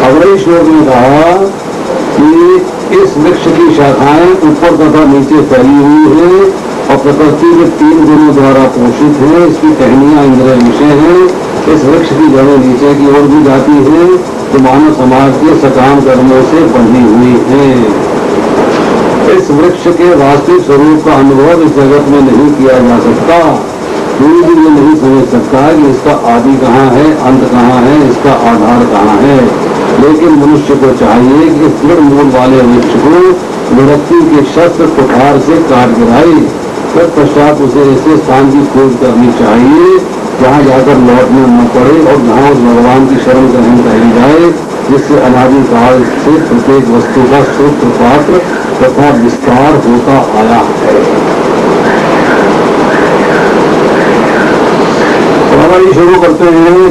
अगले श्लोक में कहा कि इस वृक्ष की शाखाएं ऊपर तथा नीचे फैली हुई है और प्रकृति के 3 गुणों द्वारा पोषित है। इसकी टहनियां इंद्रिय विषय है। इस वृक्ष की जड़ें नीचे की ओर भी जाती है तो मानव समाज के सकाम कर्मों से बंधी हुई है। इस वृक्ष के वास्तविक स्वरूप का अनुभव इस जगत में नहीं किया जा सकता। कोई भी ये नहीं समझ सकता कि इसका आदि कहाँ है, अंत कहाँ है, इसका आधार कहाँ है। लेकिन मनुष्य को चाहिए कि दृढ़ मूल वाले वृक्ष को विरक्ति के शस्त्र कुठार से काट गिराए। तत्पश्चात उसे ऐसे स्थान की खोज करनी चाहिए जहाँ जाकर लौटना न पड़े और जहाँ उस भगवान की शरण ग्रहण कही जाए जिससे अनादिकाल से प्रत्येक वस्तु का सूत्रपात तथा विस्तार होता आया है। हमारी शुरू करते हैं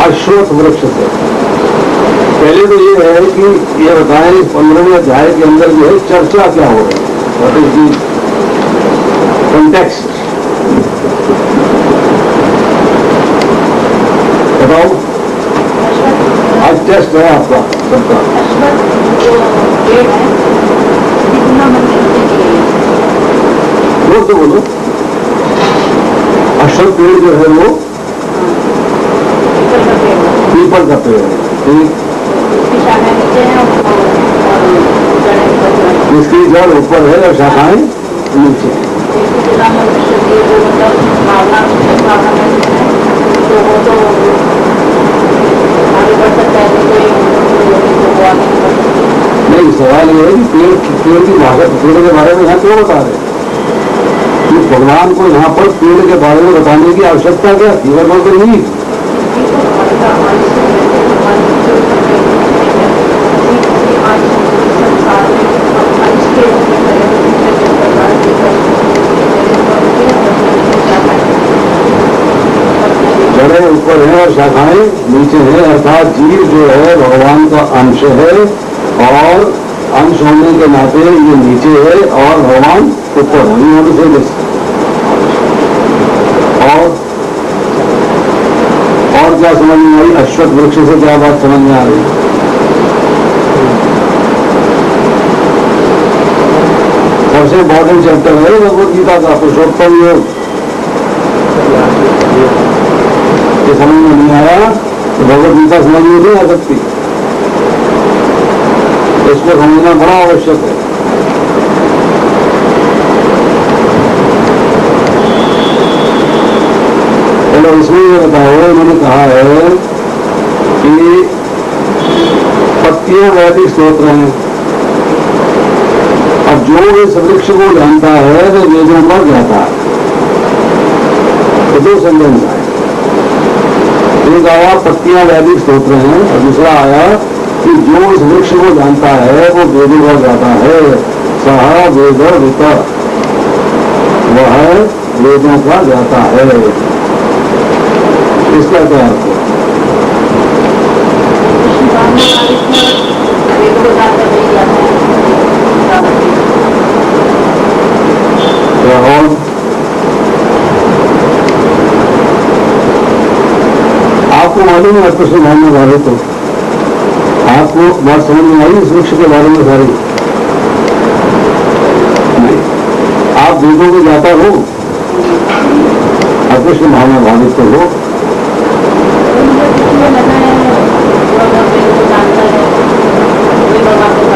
अश्वत्थ वृक्ष से। पहले तो ये है कि ये बताएं 15वें अध्याय के अंदर जो है चर्चा क्या हो रही है, व्हाट इज दी कॉन्टेक्स्ट, बताओ। आज टेस्ट है आपका सबका। बोल तो बोलो। अश्वत्थ पेड़ जो है वो पीपल का पेड़ है, ठीक। इसकी जड़ ऊपर है और शाखाएं नीचे। नहीं, सवाल ये है कि पेड़ की भाषा, पेड़ के बारे में यहाँ क्यों बता रहे हैं? कि भगवान को यहाँ पर पेड़ के बारे में बताने की आवश्यकता क्या थी? वह तो नहीं। जड़ें ऊपर है और शाखाएं नीचे है, अर्थात जीव जो है भगवान का अंश है और अंश होने के नाते ये नीचे है और भगवान ऊपर है। यहाँ तो सही। और क्या समझ में आई? अश्वत्थ वृक्ष से क्या बात समझ में आ रही? सबसे इम्पोर्टेंट चैप्टर है भगवद गीता का पुरुषोत्तम योग। ये समझ में नहीं आया तो भगवद गीता समझ में नहीं आ सकती। इसको समझना बड़ा आवश्यक है। चलो इसमें ये बताओ, मैंने कहा है कि पत्तियां वैदिक स्तोत्र हैं। अब जो इस वृक्ष को जानता है वो वेदों पर जाता है। तो 2 सेंटेंस आए। एक आया पत्तियां वैदिक स्तोत्र हैं और दूसरा आया कि जो इस वृक्ष को जानता है वो वेदों पर जाता है। सहा वेद विता, वह वेदों का जाता है। इसका क्या अर्थ है? आपको मालूम है आपको समझने वाले तो आपको बात समझ में आई इस वृक्ष के बारे में सारी? नहीं, आप वेदों को जाता हो, आप कृष्ण भावना भावित तो हो।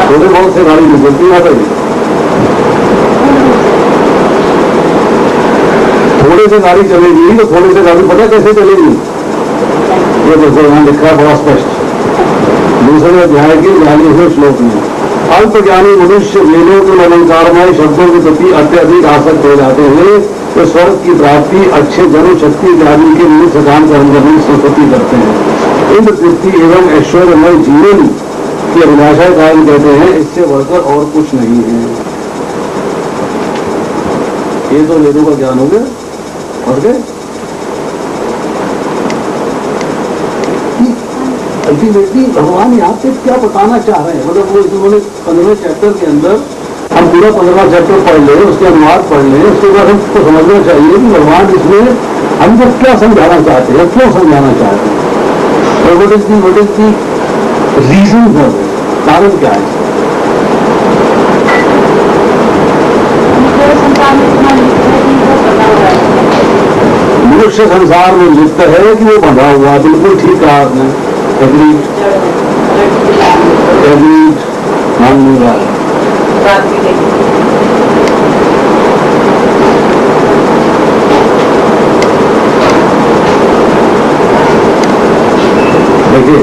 थोड़े बहुत से गाड़ी निकलती है, थोड़े से गाड़ी चलेगी तो थोड़े से गाड़ी पता कैसे चलेगी? ये देखो यहाँ लिखा है बड़ा स्पष्ट, दूसरे अध्याय के 42वें श्लोक में। अल्प ज्ञानी मनुष्य वेदों के अलंकारमय शब्दों के प्रति अत्यधिक आसक्त हो जाते हैं तो स्वर्ग की प्राप्ति, अच्छे जन शक्ति आदि के लिए सकाम कर्म करने की संस्कृति करते हैं। इंद्र तृप्ति एवं ऐश्वर्यमय जीवन की अभिलाषा कायम कहते हैं, इससे बढ़कर और कुछ नहीं है। ये तो वेदों का ज्ञान हो गया। और गए अल्टीमेटली भगवान यहाँ पे क्या बताना चाह रहे हैं? मतलब वो उन्होंने 15वें चैप्टर के अंदर हम पूरा 15वां चैप्टर पढ़ लें, उसके अनुवाद पढ़ लें, उसके बाद हमको समझना चाहिए कि भगवान इसमें हमको क्या समझाना चाहते हैं, क्यों समझाना चाहते हैं। what is the reason for this? कारण क्या है? मनुष्य संसार में लिप्त है कि वो बंधा हुआ, बिल्कुल ठीक कहा आपने। एग्रीड मान नहीं रहा। देखिए,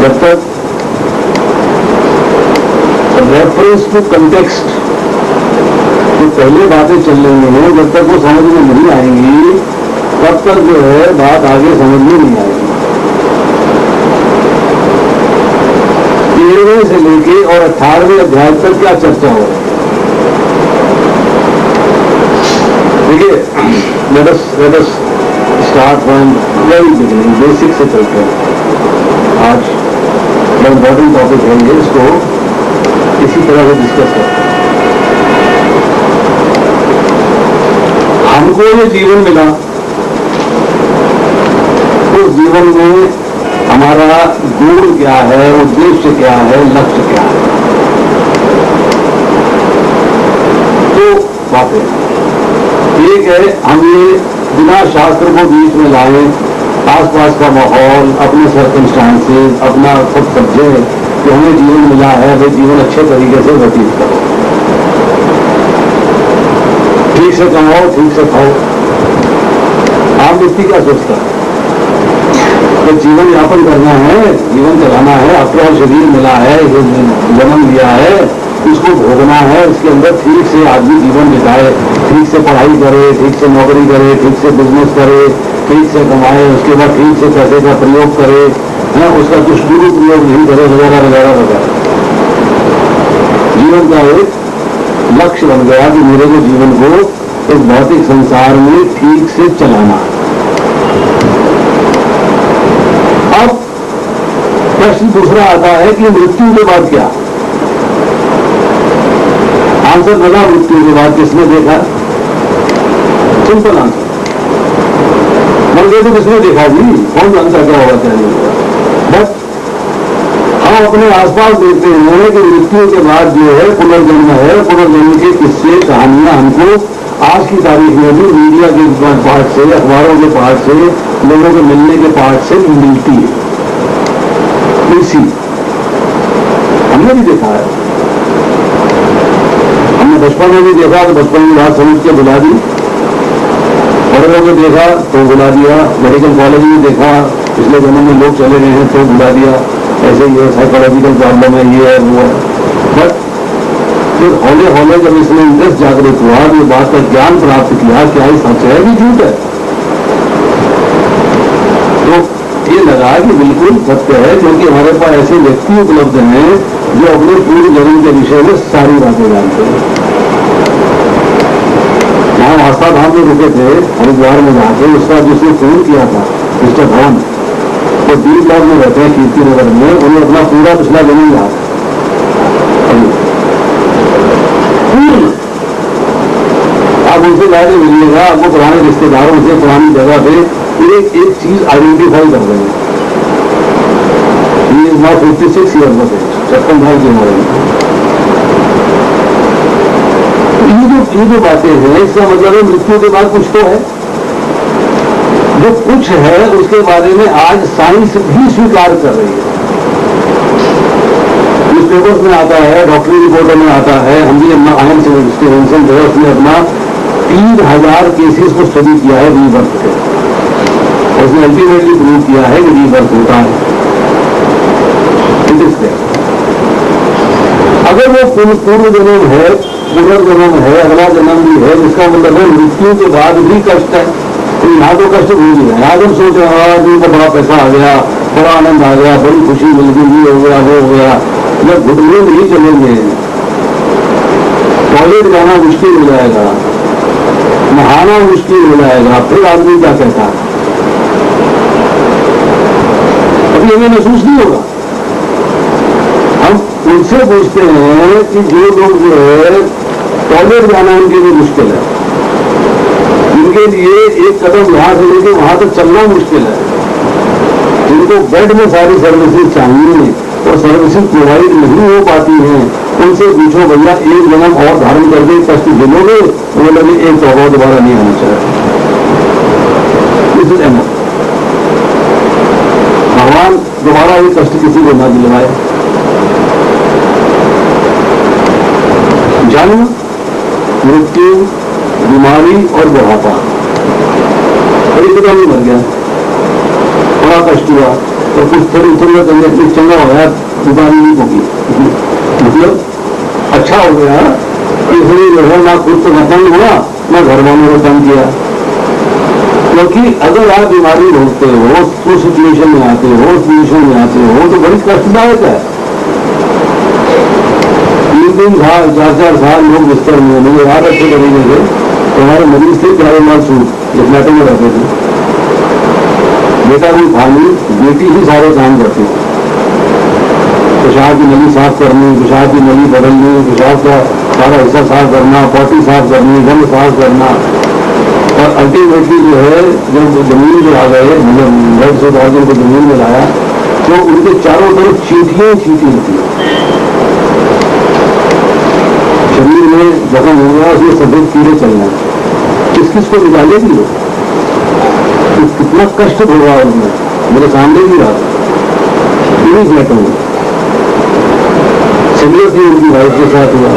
जब तक रेफरेंस टू कंटेक्स्ट जो पहले बातें चल रही हैं, जब तक वो समझ में नहीं आएंगी, तब तक जो है बात आगे समझ में नहीं आएगी। 13वें से लेके और 18वें अध्याय तक क्या चर्चा हो? देखिए, let us start from very beginning, basic से चलते हैं। आज बड़ा इम्पोर्टेंट टॉपिक है ये, इसको इसी तरह से डिस्कस करते हैं। हमको ये जीवन मिला, उस जीवन में हमारा गुण क्या है, उद्देश्य क्या है, लक्ष्य क्या है? तो बातें एक है, हम ये बिना शास्त्र को बीच में लाए, आसपास का माहौल, अपने सर्कमस्टांसेस, अपना सब समझे कि हमें जीवन मिला है, वे जीवन अच्छे तरीके से व्यतीत करो, ठीक से कमाओ, ठीक से खाओ। आम व्यक्ति क्या सोचता है? तो जीवन यापन करना है, जीवन चलाना है, अपना शरीर मिला है, जन्म लिया है, इसको भोगना है, इसके अंदर ठीक से आदमी जीवन बिताए, ठीक से पढ़ाई करे, ठीक से नौकरी करे, ठीक से बिजनेस करे, ठीक से कमाए, उसके बाद ठीक से पैसे का प्रयोग करे, उसका दुष्प्रयोग नहीं करे, वगैरह वगैरह वगैरह। जीवन का एक लक्ष्य बन गया कि मेरे को जीवन को इस भौतिक संसार में ठीक से चलाना है। अब प्रश्न दूसरा आता है कि मृत्यु के बाद क्या? आंसर लगा, मृत्यु के बाद किसने देखा? सिंपल आंसर, मर गए तो किसने देखा जी? कौन जानता क्या होगा क्या नहीं होगा? बट हम अपने आसपास देखते हैं कि मृत्यु के बाद जो है पुनर्जन्म है। पुनर्जन्म के किस्से, कहानियां हमको आज की तारीख में भी मीडिया के पार्ट से, अखबारों के पार्ट से, लोगों के मिलने के पार्ट से मिलती है। इसी हमने भी देखा है, हमने बचपन में भी देखा तो बचपन की बात समझ के बुला दी, बड़े लोगों ने देखा तो बुला दिया, मेडिकल कॉलेज में देखा, पिछले जन्म में लोग चले गए हैं तो बुला दिया, ऐसे ही है, साइकोलॉजिकल प्रॉब्लम है, ये है, वो है। बट फिर हौले हौले जब इसमें इंटरेस्ट जागृत हुआ, ये बात का ज्ञान प्राप्त किया, क्या ये सच है कि झूठ है, तो ये लगा कि बिल्कुल सत्य है, क्योंकि हमारे पास ऐसे व्यक्ति उपलब्ध हैं जो अपने पूर्व जन्म के विषय में सारी बातें जानते हैं। यहाँ आस्था धाम में रुके थे, हरिद्वार में जाके, उसका जिसने फोन किया था मिस्टर भवन, तो डी ब्लॉक में रहते हैं कीर्ति नगर में, उन्हें अपना पूरा पिछला जमीन याद है। आप उनसे जाके मिलिएगा, आपको पुराने रिश्तेदारों से, पुरानी जगह पे एक चीज आइडेंटिफाई कर देंगे। He is not 56 year of age, 56 साल की उम्र है। ये जो बातें हैं, इसका मतलब है मृत्यु के बाद कुछ तो है। जो कुछ है उसके बारे में आज साइंस भी स्वीकार कर रही है। न्यूज़पेपर्स में आता है, डॉक्टरी रिपोर्टों में आता है। हम भी अपना आयन स्टीवेंसन जो है उसने अपना 3000 केसेस को स्टडी किया है रीबर्थ के, उसने अल्टीमेटली प्रूव किया है कि रीबर्थ होता है। अगर वो पूर्व जन्म है, पुनर्जन्म है, अगला जन्म भी है, जिसका मतलब है मृत्यु के बाद भी कष्ट है, तो यहाँ तो कष्ट भूल गया। आज हम सोच रहे हैं जिनको बड़ा पैसा आ गया, बड़ा आनंद आ गया, बड़ी खुशी मिल गई, ये हो गया, वो हो गया, जब घुटने नहीं चलेंगे, टॉयलेट जाना मुश्किल हो जाएगा, नहाना मुश्किल हो जाएगा, फिर आदमी क्या कहता है? अभी हमें महसूस नहीं होगा। हम उनसे पूछते हैं कि जो लोग जो है टॉयलेट जाना उनके लिए मुश्किल है, जिनके लिए एक कदम यहां से लेके वहां तक चलना मुश्किल है, जिनको बेड में सारी सर्विसेज चाहिए और सर्विसेज प्रोवाइड नहीं हो पाती हैं, उनसे पूछो भैया एक जन्म और धारण करके कष्ट झेलोगे? वो लगे एक तौबा दोबारा नहीं आना चाहिए। This is enough. भगवान दोबारा ये कष्ट किसी को न दिलवाए। जन्म, मृत्यु, बीमारी और बुढ़ापा, एकदम ही मर गया, बड़ा कष्ट हुआ, तो कुछ थोड़ी थोड़ी चंगा हो गया, बीमारी नहीं होगी, मतलब अच्छा हो गया, इसलिए जो है ना खुद तो खत्म हुआ ना घर वालों को तंग किया। क्योंकि अगर आप बीमारी भोगते हो, उस सिचुएशन में आते हो, उस पोजिशन में आते हो, तो बड़ी कष्टदायक है। 3 साल 4 साल लोग बिस्तर में, मुझे याद अच्छे तरीके से, तुम्हारे मरीज थे प्यारे लाल सूट इस नाटक में रहते थे, बेटा भी खाली, बेटी ही सारे काम करती थी, पेशाब की नली साफ करनी, पेशाब की नली बदलनी, पेशाब का सारा हिस्सा साफ करना, पॉटी साफ करनी, गंद साफ करना, और अल्टीमेटली जो है जब जमीन पे आ गए, घर से बहुत दिन को जमीन में लाया, तो उनके चारों तरफ चींटियां चींटी होती है, शरीर में जख्म हो गया, उसमें सफेद कीड़े चलना, किस किस को निकालेगी वो, तो कितना कष्ट होगा उनमें, मेरे सामने भी रहा इन्हीं फ्लैटों में। सीरियसली उनकी वाइफ के साथ हुआ,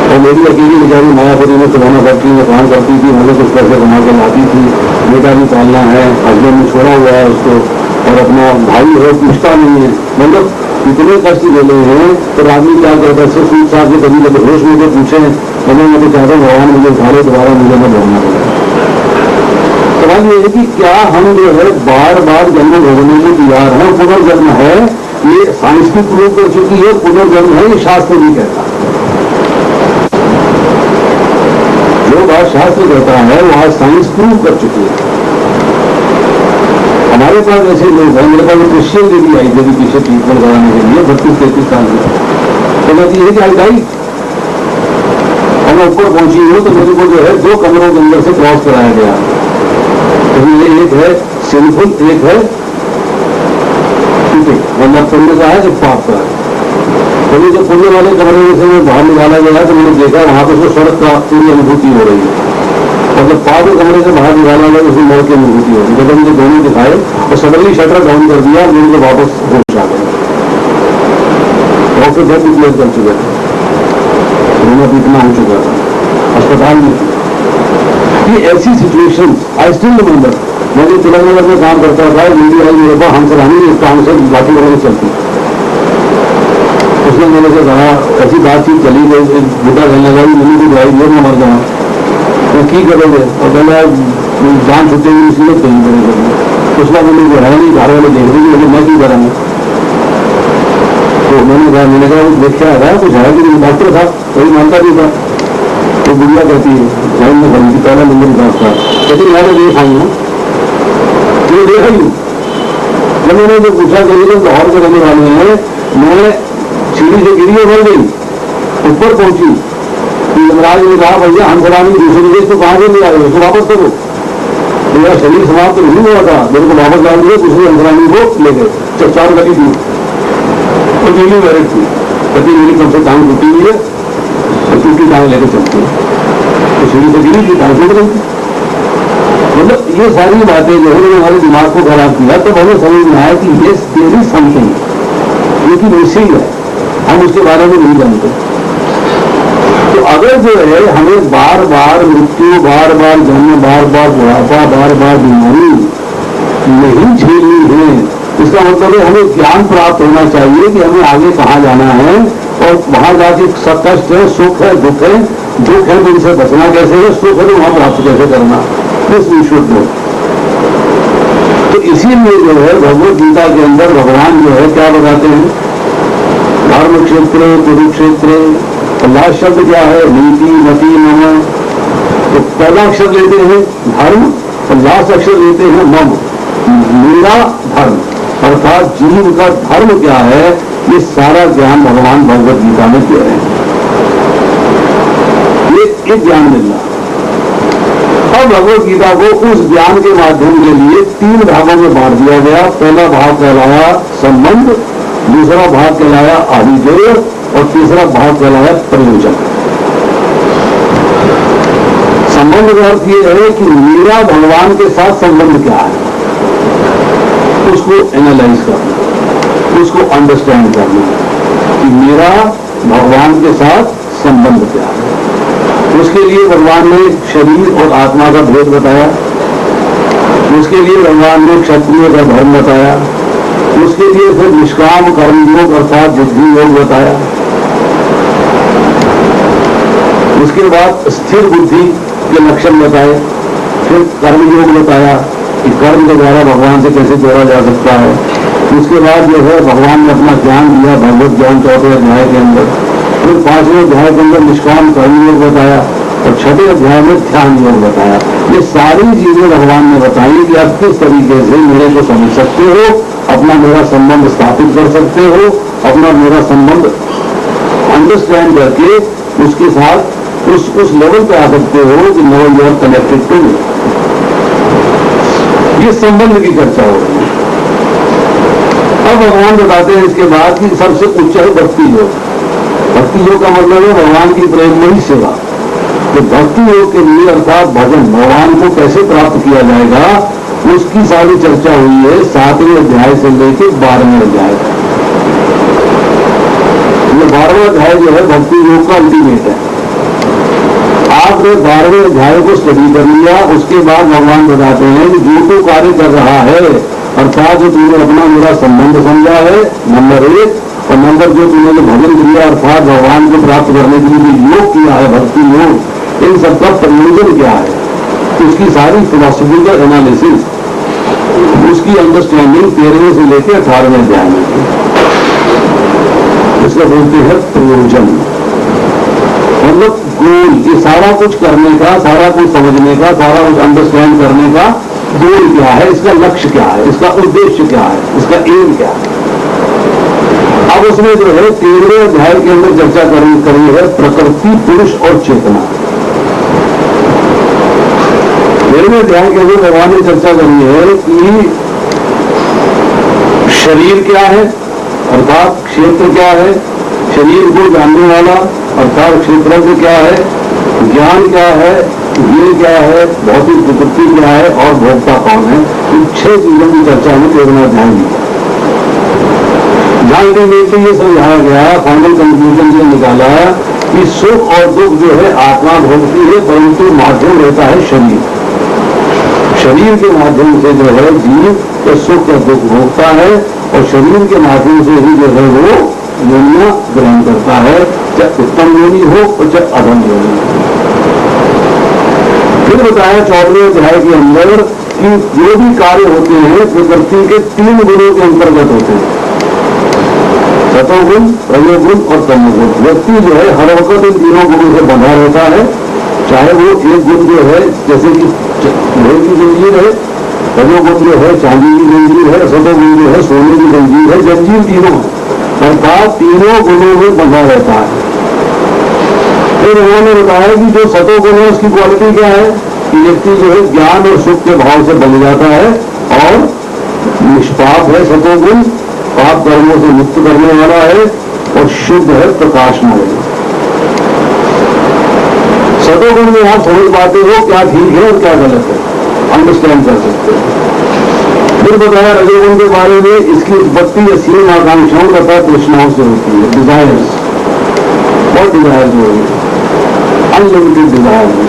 और मेरी अकेली बेचारी मायापुरी में सुबह फैक्ट्री में काम करती थी, मुझे कुछ पैसे कमा के लाती थी, बेटा भी पालना है, हस्बैंड ने छोड़ा हुआ है उसको, और अपना भाई है पूछता नहीं है, मतलब इतने कष्ट ले रहे हैं। तो आदमी क्या करता है, सिर्फ सूट साफ के कभी कभी होश में तो पूछे, मैं तो चाहता हूँ भगवान मुझे उठा ले, दोबारा मुझे न बोलना पड़े। सवाल ये है कि क्या हम जो है बार बार जन्म भोगने को तैयार हैं? पुनर्जन्म है, ये साइंस भी प्रूव कर चुकी है, पुनर्जन्म है, ये शास्त्र भी कहता है। जो बात शास्त्र कहता है वो आज साइंस प्रूव कर चुकी है। हमारे पास ऐसे लोग हैं, मेरे पास एक क्रिश्चियन लेडी आई थी पीछे ट्रीटमेंट कराने के लिए, 32-33 साल की, तो कहती है कि आई डाई, और मैं ऊपर पहुंची हूँ तो मेरे को जो है 2 कमरों के अंदर से क्रॉस कराया गया। तो ये एक है सिंपल, एक है मतलब पुण्य का है, एक पाप का है। तो ये जो पुण्य वाले कमरे में से बाहर निकाला गया तो मैंने देखा वहां पर उसको सड़क का पूरी अनुभूति हो रही है, और जब पाप के कमरे से बाहर निकाला गया उसमें मौत की अनुभूति हो रही है। जब मुझे दोनों दिखाए और सडनली शटर डाउन कर दिया, मेरे को वापस होश आ गया। डॉक्टर सब डिक्लेयर कर चुके थे, दोनों पीटना हो चुका था अस्पताल में। ये ऐसी सिचुएशन आई स्टिल रिमेंबर, मैं जो तिलक नगर में काम करता था, मीडिया आई मेरे पास, हम सराहनी इस काम से बाकी वगैरह चलती, उसने मेरे से कहा, ऐसी बातचीत चली गई, बुढ़ा कहने लगा मिली की दवाई दिए, मैं मर जाऊँ, तो की करोगे, और कहना जान छुटेगी इसलिए कहीं करेंगे। उसका मुझे जो है नहीं, घर वाले देख रही लेकिन मैं क्यों करूँगा। तो मैंने कहा वो देख क्या है, कुछ है कि डॉक्टर था, वही मानता भी था। तो बुढ़िया कहती है, लाइन में खड़ी थी, पहला नंबर पास था, कहती मैं तो देख आई हूँ, तो देख आई हूँ। जब मैंने जो पूछा कहीं तो लाहौर के रहने वाले हैं, मैं सीढ़ी से गिरी और मर गई, ऊपर पहुंची, यमराज ने कहा भैया हम सलामी दूसरी देश तो कहाँ से ले आए, उसको वापस करो। मेरा शरीर समाप्त नहीं हुआ था, मेरे को वापस डाल दिया, दूसरी अंतरानी को ले गए। 4 गली थी और नीली मैरिट थी, कभी मेरी कम से टांग टूटी हुई है और टूटी टांग लेकर चलती है, तो सीढ़ी से गिरी थी, टांग टूट गई थी। मतलब ये सारी बातें जो है हमारे दिमाग को खराब किया, तो हमें समझ में आया कि ये देयर इज समथिंग, जो कि मिसिंग है, हम उसके बारे में नहीं जानते। तो अगर जो है हमें बार बार मृत्यु, बार बार जन्म, बार बार बुढ़ापा, बार बार बीमारी नहीं झेलनी है, इसका मतलब है हमें ज्ञान प्राप्त होना चाहिए कि हमें आगे कहाँ जाना है, और वहां जाके सब कष्ट है, सुख है, दुख है, दुख है तो इनसे बचना कैसे है, सुख है तो वहां प्राप्त कैसे करना, दिस वी शुड नो। तो इसीलिए जो है भगवत गीता के अंदर भगवान जो है क्या बताते हैं, धर्म क्षेत्र कुरुक्षेत्र, लास्ट शब्द क्या है, नीति मति मम। तो पहला अक्षर लेते हैं धर्म और लास्ट अक्षर लेते हैं मम, मेरा धर्म, अर्थात जीव का धर्म क्या है, ये सारा ज्ञान भगवान भगवत गीता में दे रहे हैं। ये एक ज्ञान मिलना, अब भगवत गीता को उस ज्ञान के माध्यम के लिए 3 भागों में बांट दिया गया। पहला भाग कहलाया संबंध, दूसरा भाग कहलाया आदिदेव और तीसरा भाग कहलाया प्रयोजन। संबंध का अर्थ यह है कि मेरा भगवान के साथ संबंध क्या है, उसको एनालाइज करना, उसको अंडरस्टैंड करना कि मेरा भगवान के साथ संबंध क्या है। उसके लिए भगवान ने शरीर और आत्मा का भेद बताया, उसके लिए भगवान ने क्षत्रिय का धर्म बताया, उसके लिए फिर निष्काम कर्मयोग अर्थात बुद्धि योग बताया, उसके बाद स्थिर बुद्धि के लक्षण बताए, फिर कर्मयोग बताया कि कर्म के द्वारा भगवान से कैसे जोड़ा जा सकता है। उसके बाद जो है भगवान ने अपना ज्ञान दिया, भगवत ज्ञान 4वें अध्याय के अंदर। फिर 5वें अध्याय के अंदर निष्काम कर्मयोग बताया और 6वें अध्याय में ध्यान योग बताया। ये सारी चीजें भगवान ने बताई कि आप किस तरीके से मेरे को समझ सकते हो, अपना मेरा संबंध स्थापित कर सकते हो, अपना मेरा संबंध अंडरस्टैंड करके उसके साथ उस लेवल पे आ सकते हो कि no you are connected to me. ये संबंध की चर्चा हो रही है। अब भगवान बताते हैं इसके बाद कि सबसे उच्च है भक्ति योग। भक्ति योग का मतलब है भगवान की प्रेममयी सेवा। तो भक्ति योग के लिए अर्थात भजन, भगवान को कैसे प्राप्त किया जाएगा, उसकी सारी चर्चा हुई है 7वें अध्याय से लेकर 12वें अध्याय तक। ये 12वां अध्याय जो है भक्ति योग का अल्टीमेट है। आपने 12वें अध्याय को स्टडी कर लिया, उसके बाद भगवान बताते हैं कि जो तू कार्य कर रहा है अर्थात जो तूने अपना मेरा संबंध समझा है नंबर 1, और नंबर 2 तूने जो भजन किया अर्थात भगवान को प्राप्त करने के लिए जो योग किया है, भक्ति योग, इन सबका प्रयोजन क्या है, उसकी सारी फिलॉसफिकल एनालिसिस, उसकी अंडरस्टैंडिंग 13वें से लेकर 18वें अध्याय में। इसको बोलते हैं प्रयोजन, मतलब गोल। ये सारा कुछ करने का, सारा कुछ समझने का, सारा कुछ अंडरस्टैंड करने का गोल क्या है, इसका लक्ष्य क्या है, इसका उद्देश्य क्या है, इसका एम क्या है। अब उसमें जो है 13वें अध्याय के अंदर चर्चा करी है प्रकृति, पुरुष और चेतना। 13वें अध्याय के अंदर भगवान ने चर्चा करी है कि शरीर क्या है अर्थात क्षेत्र क्या है, शरीर को जानने वाला अर्थात क्षेत्रज्ञ क्या है, ज्ञान क्या है, ये क्या है, भौतिक प्रकृति क्या है और भोक्ता कौन है। इन 6 चीजों की चर्चा में 13वां अध्याय में ध्यान देने के लिए समझाया गया। फाइनल कंक्लूजन ये निकाला कि सुख और दुख जो है आत्मा भोगती है, परंतु माध्यम रहता है शरीर। शरीर के माध्यम से जो है जीव तो सुख और दुख भोगता है और शरीर के माध्यम से ही जो है वो योनियां ग्रहण करता है, चाहे उत्तम योनि हो और चाहे अधम योनि हो। फिर बताया 14वें अध्याय के अंदर कि जो भी कार्य होते हैं प्रकृति के 3 गुणों के अंतर्गत होते हैं, सतोगुण, रजोगुण और तमोगुण। व्यक्ति जो है हर वक्त इन तीनों गुणों से बंधा रहता है, चाहे वो एक गुण जो है जैसे कि लोहे की जंजीर है, रजोगुण जो है चांदी की जंजीर है, सतोगुण जो है सोने की जंजीर है, जंजीर तीनों है अर्थात तीनों गुणों में बंधा रहता है। फिर उन्होंने बताया कि जो सतोगुण है उसकी क्वालिटी क्या है कि व्यक्ति जो है ज्ञान और सुख के भाव से बन जाता है और निष्पाप है सतोगुण, पाप कर्मों से मुक्त करने वाला है और शुद्ध है, प्रकाशमय है। सतोगुण में आप समझ पाते हो क्या ठीक है और क्या गलत है, अंडरस्टैंड कर सकते हो। फिर बताया रजोगुण के बारे में, इसकी उत्पत्ति असीम आकांक्षाओं तथा तृष्णाओं से होती है, डिजायर्स, बहुत डिजायर्स होगी, अनलिमिटेड डिजायर है,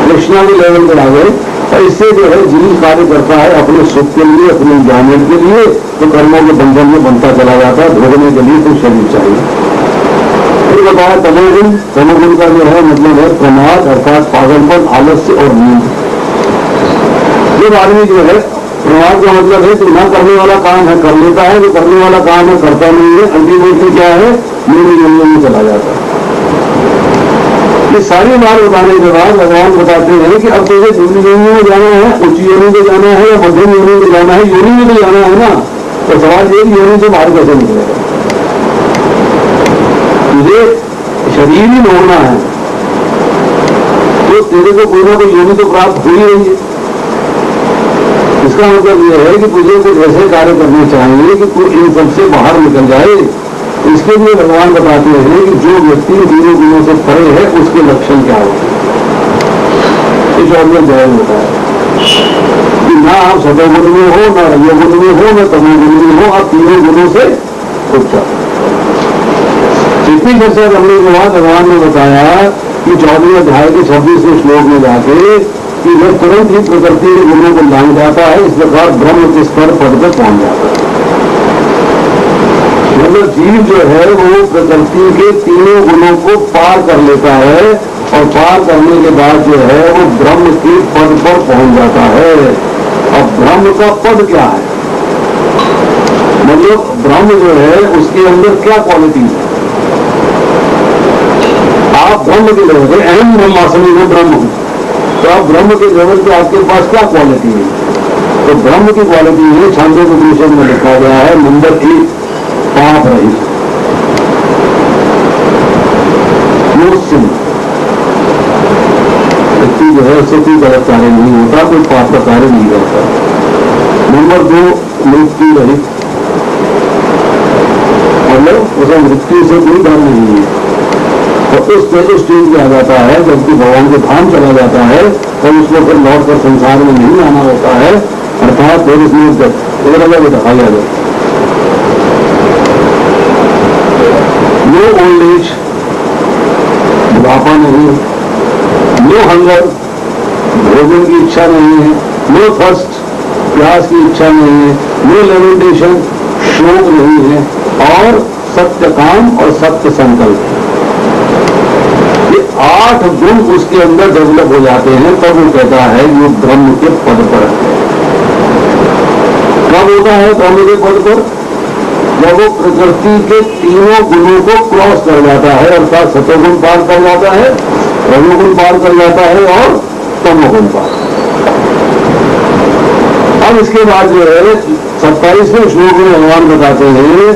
तृष्णा के लेवल पर आ गए और इससे जो है जीव कार्य करता है अपने सुख के लिए, अपने एंजॉयमेंट के लिए, तो कर्मों के बंधन में बनता चला जाता है। भोगने के लिए तो शरीर चाहिए। फिर बताया तमोगुण, तमोगुण का जो है मतलब है प्रमाद अर्थात पागलपन, आलस्य और नींद। जब आदमी जो है प्रमाद का मतलब है कि ना करने वाला काम है कर लेता है, जो करने वाला काम है करता नहीं है, अल्टीमेटली क्या है मेरी योनि में चला जाता है। ये सारी बात बताने के बाद भगवान बताते हैं कि अब तुझे दूसरी योनि में जाना है, उच्च योनि में जाना है या मध्यम योनि में जाना है, योनि में तो जाना है ना। तो सवाल ये योनि से बाहर कैसे निकलेगा, तुझे शरीर ही मोड़ना है तो तेरे को कोई ना कोई योनि तो प्राप्त हो ही रही है। इसका मतलब यह है कि तुझे कुछ ऐसे कार्य करने चाहिए कि तू इन सबसे बाहर निकल जाए। इसके लिए भगवान बताते हैं कि जो व्यक्ति तीनों गुणों से परे है उसके लक्षण क्या होते हैं। इस और में जय होता है कि ना आप सतोगुण में हो, ना रजोगुण में हो, ना तमोगुण में हो, आप तीनों गुणों से ऊपर। इतनी चर्चा करने के बाद भगवान ने बताया कि 14वें अध्याय के 26वें श्लोक में जाके कि वह तुरंत ही प्रकृति के गुणों को लांग जाता है। इस प्रकार ब्रह्म के स्तर पद पर पहुंच जाता है। मतलब जीव जो है वो प्रकृति के तीनों गुणों को पार कर लेता है और पार करने के बाद जो है वो ब्रह्म के पद पर पहुंच जाता है। अब ब्रह्म का पद क्या है? मतलब ब्रह्म जो है उसके अंदर क्या क्वालिटी है? आप ब्रह्म के लेवल पे अहम ब्रह्मास्मि में ब्रह्म हूं, तो आप ब्रह्म के लेवल पे आपके पास क्या क्वालिटी है? तो ब्रह्म की क्वालिटी है, छांदोग्योपनिषद में लिखा गया है, नंबर 1 पाप रहित, नो सिन। व्यक्ति जो है उससे कोई गलत कार्य नहीं होता, कोई पाप का कार्य नहीं करता। नंबर 2 मृत्यु रहित, मतलब उसे मृत्यु से कोई डर नहीं है। तो उस स्टेज पे आ जाता है जबकि भगवान के धाम चला जाता है तब उसको फिर लौट कर संसार में नहीं आना होता है। अर्थात फिर इसमें इधर अलग दिखाया जाए। नो ओल्ड एज, बुढ़ापा नहीं, नो हंगर, भोजन की इच्छा नहीं है, नो थर्स्ट, प्यास की इच्छा नहीं है, नो लेमेंटेशन, शोक नहीं है, और सत्य काम और सत्य संकल्प। 8 गुण उसके अंदर डेवलप हो जाते हैं तब वो कहता है ये ब्रह्म के पद पर है। कब होता है ब्रह्म के पद पर? जब वो प्रकृति के तीनों गुणों को क्रॉस कर जाता है, अर्थात सतोगुण पार कर जाता है, रजोगुण पार कर जाता है और तमोगुण पार। अब इसके बाद जो है 27वें श्लोक में भगवान बताते हैं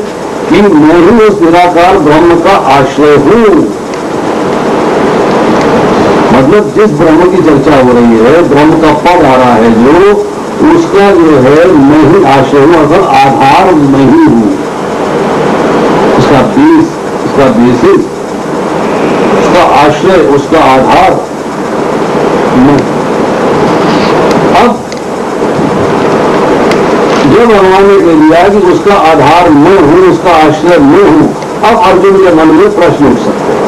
कि मैं ही उस निराकार ब्रह्म का आश्रय हूं। मतलब जिस ब्रह्म की चर्चा हो रही है, ब्रह्म का पद आ रहा है जो, उसका जो है मैं ही आश्रय हूं, अगर आधार मैं ही हूं, उसका बेस, उसका बेसिस, उसका आश्रय, उसका आधार मैं। अब जब भगवान ने कह दिया कि उसका आधार मैं हूं, उसका आश्रय मैं हूं, अब अर्जुन के मन में प्रश्न उठ सकते हैं।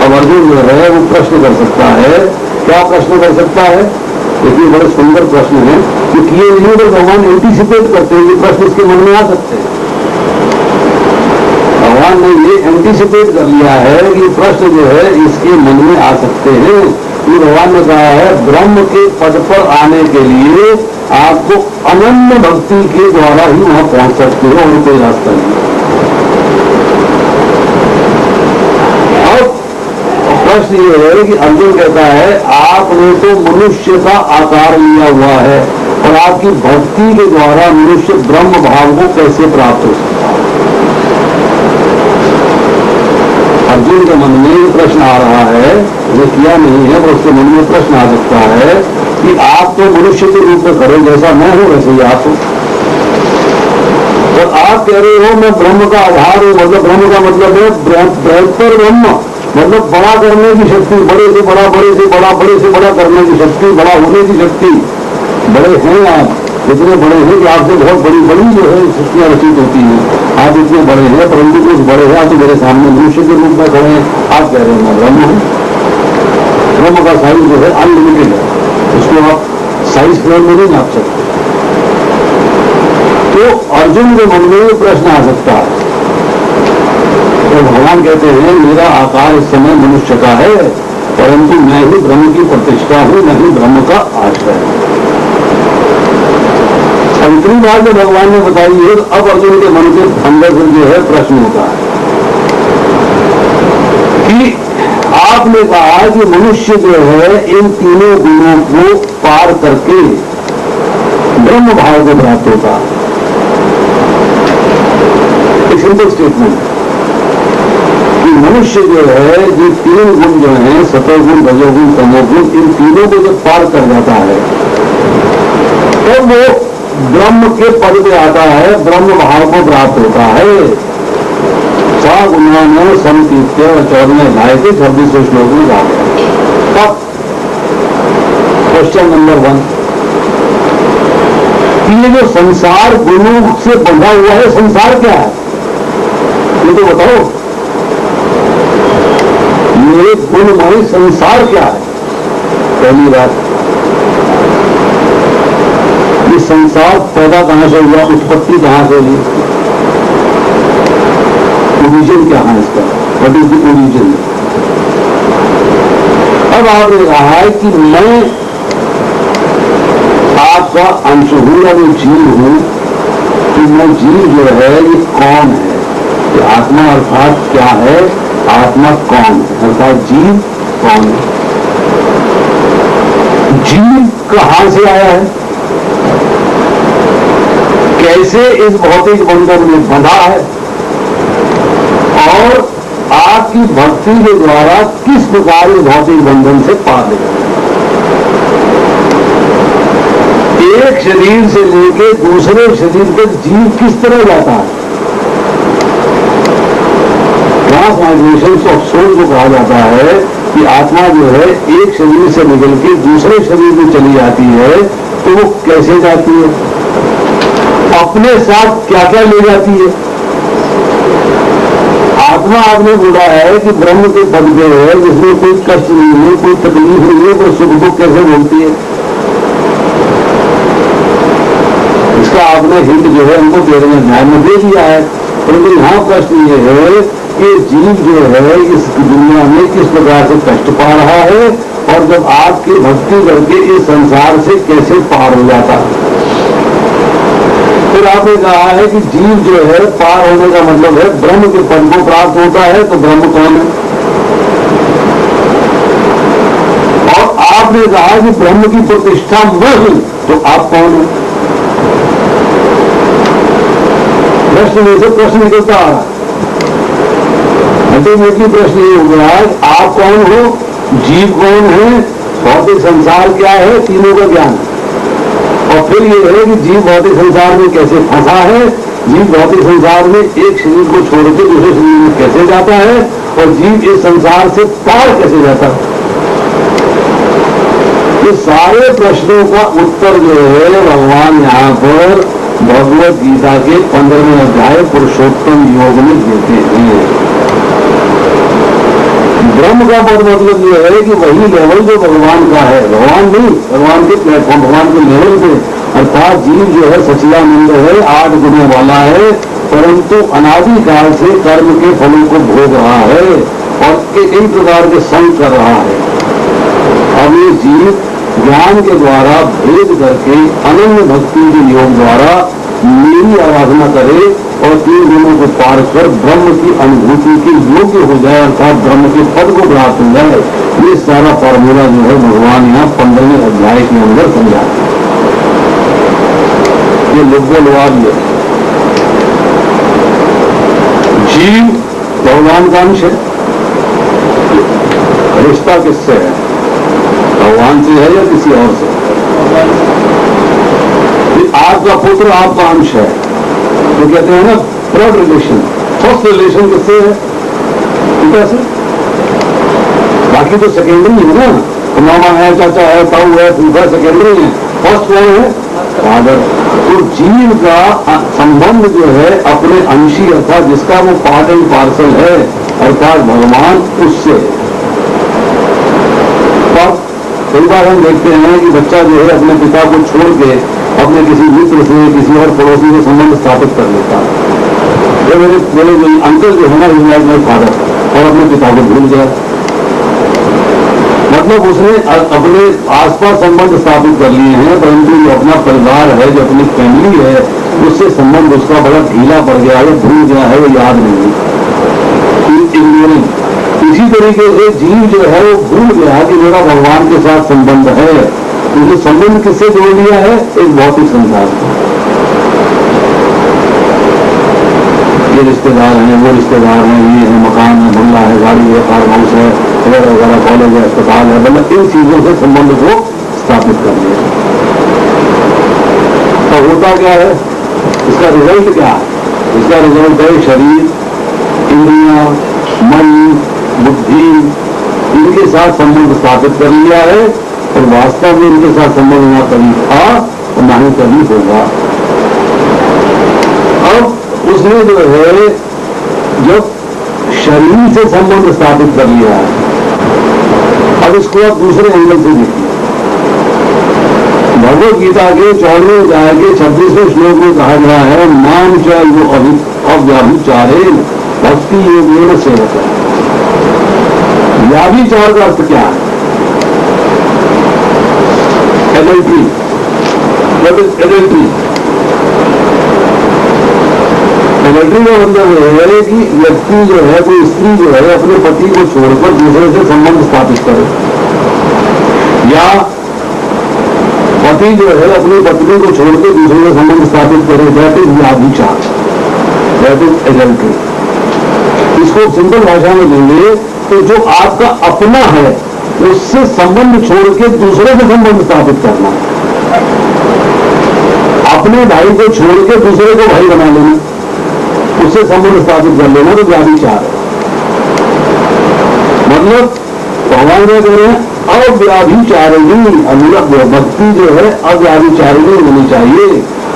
अब अर्जुन जो है वो प्रश्न कर सकता है। क्या प्रश्न कर सकता है? देखिए बड़े सुंदर प्रश्न है, क्योंकि ये नहीं तो भगवान एंटीसिपेट करते हैं कि प्रश्न इसके मन में आ सकते हैं। भगवान ने ये एंटीसिपेट कर लिया है कि प्रश्न जो है इसके मन में आ सकते हैं। ये भगवान ने कहा है ब्रह्म के पद पर आने के लिए आपको अनन्य भक्ति के द्वारा ही वहां पहुंच सकते हो और कोई रास्ता नहीं। प्रश्न ये है कि अर्जुन कहता है आपने तो मनुष्य का आकार लिया हुआ है और आपकी भक्ति के द्वारा मनुष्य ब्रह्म भाव को कैसे प्राप्त हो सकता है? अर्जुन के मन में प्रश्न आ रहा है, ये किया नहीं है, पर उसके मन में प्रश्न आ सकता है कि आप तो मनुष्य के रूप में खड़े, जैसा मैं हूं वैसे ही आप हो, और आप कह रहे हो मैं ब्रह्म का आधार हूं। मतलब ब्रह्म का मतलब है बृहत्तर ब्रह्म, मतलब बड़ा करने की शक्ति, बड़े से बड़ा, बड़े से बड़ा, बड़े से बड़ा करने की शक्ति, बड़ा होने की शक्ति। बड़े हैं आप, इतने बड़े हैं कि आपसे बहुत बड़ी बड़ी जो है सृष्टियां रचित होती हैं। आप इतने बड़े हैं, परंतु कुछ बड़े हैं, आप तो मेरे सामने मनुष्य के रूप में खड़े हैं। आप कह रहे हैं मैं ब्रह्म हूं। ब्रह्म का साइज जो है अनलिमिटेड है, उसको आप साइज फ्रेम में नहीं नाप सकते। तो अर्जुन के मन में प्रश्न आ सकता है। तो भगवान कहते हैं मेरा आकार इस समय मनुष्य का है, परंतु मैं ही ब्रह्म की प्रतिष्ठा हूं, मैं ही ब्रह्म का आश्रय हूं। इतनी बात जो भगवान ने बताई है, अब अर्जुन के मन के अंदर जो है प्रश्न होता है कि आपने कहा कि मनुष्य जो है इन तीनों गुणों को पार करके ब्रह्म भाव को प्राप्त होता है। एक सिंपल स्टेटमेंट कि मनुष्य जो है, ये तीन गुण जो है, सतोगुण, रजोगुण, तमोगुण, इन तीनों को जब पार कर जाता है तो वो ब्रह्म के पद पे आता है, ब्रह्म भाव को प्राप्त होता है। सा गुणान समतीत्य 14वें अध्याय के 26वें श्लोक में कहा गया। अब क्वेश्चन नंबर 1, ये जो संसार गुणों से बंधा हुआ है, संसार क्या है ये तो बताओ। ये गुणमय संसार क्या है? पहली बात, ये संसार पैदा कहां से हुआ, उत्पत्ति कहां से हुई, ओरिजिन क्या है इसका, व्हाट इज द ओरिजिन। अब आपने कहा है कि मैं आपका अंश हूं या मैं जीव हूं, कि मैं जीव जो है ये कौन है, कि आत्मा अर्थात क्या है, आत्मा कौन है, अर्थात जीव कौन है। जीव कहां से आया है, कैसे इस भौतिक बंधन में बंधा है, और आपकी भक्ति के द्वारा किस प्रकार इस भौतिक बंधन से पार लेगा। एक शरीर से लेकर दूसरे शरीर तक जीव किस तरह जाता है, मास माइग्रेशन ऑफ सोल को कहा जाता है कि आत्मा जो है एक शरीर से निकल के दूसरे शरीर में चली जाती है, तो वो कैसे जाती है, अपने साथ क्या क्या ले जाती है। आत्मा आपने बोला है कि ब्रह्म के पद पे है, जिसमें कोई कष्ट नहीं है, कोई तकलीफ नहीं है, कोई सुख दुख कैसे बोलती है, इसका आपने हिंट जो है हमको 13वें अध्याय में दे दिया है। परंतु यहां प्रश्न ये है कि जीव जो है इस दुनिया में किस प्रकार से कष्ट पा रहा है, और जब आपकी भक्ति करके इस संसार से कैसे पार हो जाता है। फिर आपने कहा है कि जीव जो है पार होने का मतलब है ब्रह्म के पद को प्राप्त होता है, तो ब्रह्म कौन है। और आपने कहा कि ब्रह्म की प्रतिष्ठा मैं हूं, तो आप कौन है। प्रश्न में से प्रश्न निकलता आ रहा है। अल्टीमेटली प्रश्न ये हो गया है, आप कौन हो, जीव कौन है, भौतिक संसार क्या है, तीनों का ज्ञान। और फिर ये है कि जीव भौतिक संसार में कैसे फंसा है, जीव भौतिक संसार में एक शरीर को छोड़ के दूसरे शरीर में कैसे जाता है, और जीव इस संसार से पार कैसे जाता है। ये सारे प्रश्नों का उत्तर जो है भगवान यहाँ पर भगवत गीता के 15वें अध्याय पुरुषोत्तम योग में देते हैं। ब्रह्म का मतलब ये है कि वही लेवल जो भगवान का है, भगवान नहीं, भगवान के प्लेटफॉर्म, भगवान के लेवल पे, अर्थात जीव जो है सच्चिदानंद है, 8 गुणों वाला है, परंतु अनादिकाल से कर्म के फलों को भोग रहा है और कई प्रकार के संग कर रहा है। अब ये जीव ज्ञान के द्वारा भेद करके अनन्य भक्ति के योग द्वारा मेरी आराधना करे और 3 गुणों को पार कर ब्रह्म की अनुभूति के योग्य हो जाए, अर्थात ब्रह्म के पद को प्राप्त हो जाए। ये सारा फॉर्मूला जो है भगवान यहाँ 15वें अध्याय के अंदर समझाते हैं। ये लोगोलवाद है। जीव भगवान का अंश है, रिश्ता किससे है, भगवान से है या किसी और से। आपका पुत्र आपका अंश है, तो कहते हैं ना थर्ड रिलेशन, फर्स्ट रिलेशन किससे है, पिता से। बाकी तो सेकेंडरी है ना, मामा है, चाचा है, ताऊ है, फूफा सेकेंडरी है, फर्स्ट कौन है, फादर। तो जीव का संबंध जो है अपने अंशी अर्थात जिसका वो पार्ट एंड पार्सल है, अर्थात भगवान, उससे। पर कई बार हम देखते हैं कि बच्चा जो है अपने पिता को छोड़ के अपने किसी मित्र से, किसी और पड़ोसी से संबंध स्थापित कर लेता है। ये मेरे जो अंकल जो है ना, इज लाइक माय फादर, और अपने पिता को भूल गया। मतलब उसने अपने आसपास संबंध स्थापित कर लिए हैं, परंतु जो अपना परिवार है, जो अपनी फैमिली है, उससे संबंध उसका बड़ा ढीला पड़ गया है, भूल गया है, वो याद नहीं है। इसी तरीके से जीव जो है वो भूल गया कि मेरा भगवान के साथ संबंध है, क्योंकि संबंध किससे जोड़ लिया है, एक भौतिक संसार। ये रिश्तेदार हैं, वो रिश्तेदार हैं, ये है, मकान है, बंगला है, गाड़ी है, फार्म हाउस है वगैरह वगैरह, कॉलेज है, अस्पताल है, मतलब इन चीजों से संबंध को स्थापित कर लिया। तो होता क्या है, इसका रिजल्ट क्या है? इसका रिजल्ट है शरीर, इंद्रियां, मन, बुद्धि, इनके साथ संबंध स्थापित कर लिया है और वास्तव में इनके साथ संबंध ना कभी था और ना ही कभी होगा। अब उसने जो है जब शरीर से संबंध स्थापित कर लिया है, अब इसको आप दूसरे एंगल से देखिए। भगवद गीता के 14वें अध्याय के 26वें श्लोक में कहा गया है, माम च यो अव्याभिचारे भक्ति योगेन सेवक। व्याभिचार का अर्थ क्या है? एडल्ट्री। एडल्ट्री का मतलब है कि व्यक्ति जो है, कोई स्त्री जो है अपने पति को छोड़कर दूसरे से संबंध स्थापित करे, या पति जो है अपनी पत्नी को छोड़कर दूसरे से संबंध स्थापित करे, दैट इज व्याभिचार, दैट इज एडल्ट्री। इसको सिंपल भाषा में देंगे तो जो आपका अपना है उससे संबंध छोड़ के दूसरे से संबंध स्थापित करना, अपने भाई को छोड़ के दूसरे को भाई बना लेना, उससे संबंध स्थापित कर लेना, तो व्याभिचार है। मतलब भगवान क्या कह रहे हैं, अव्याभिचारिणी, अनुलभ भक्ति जो है अव्याभिचारिणी होनी चाहिए।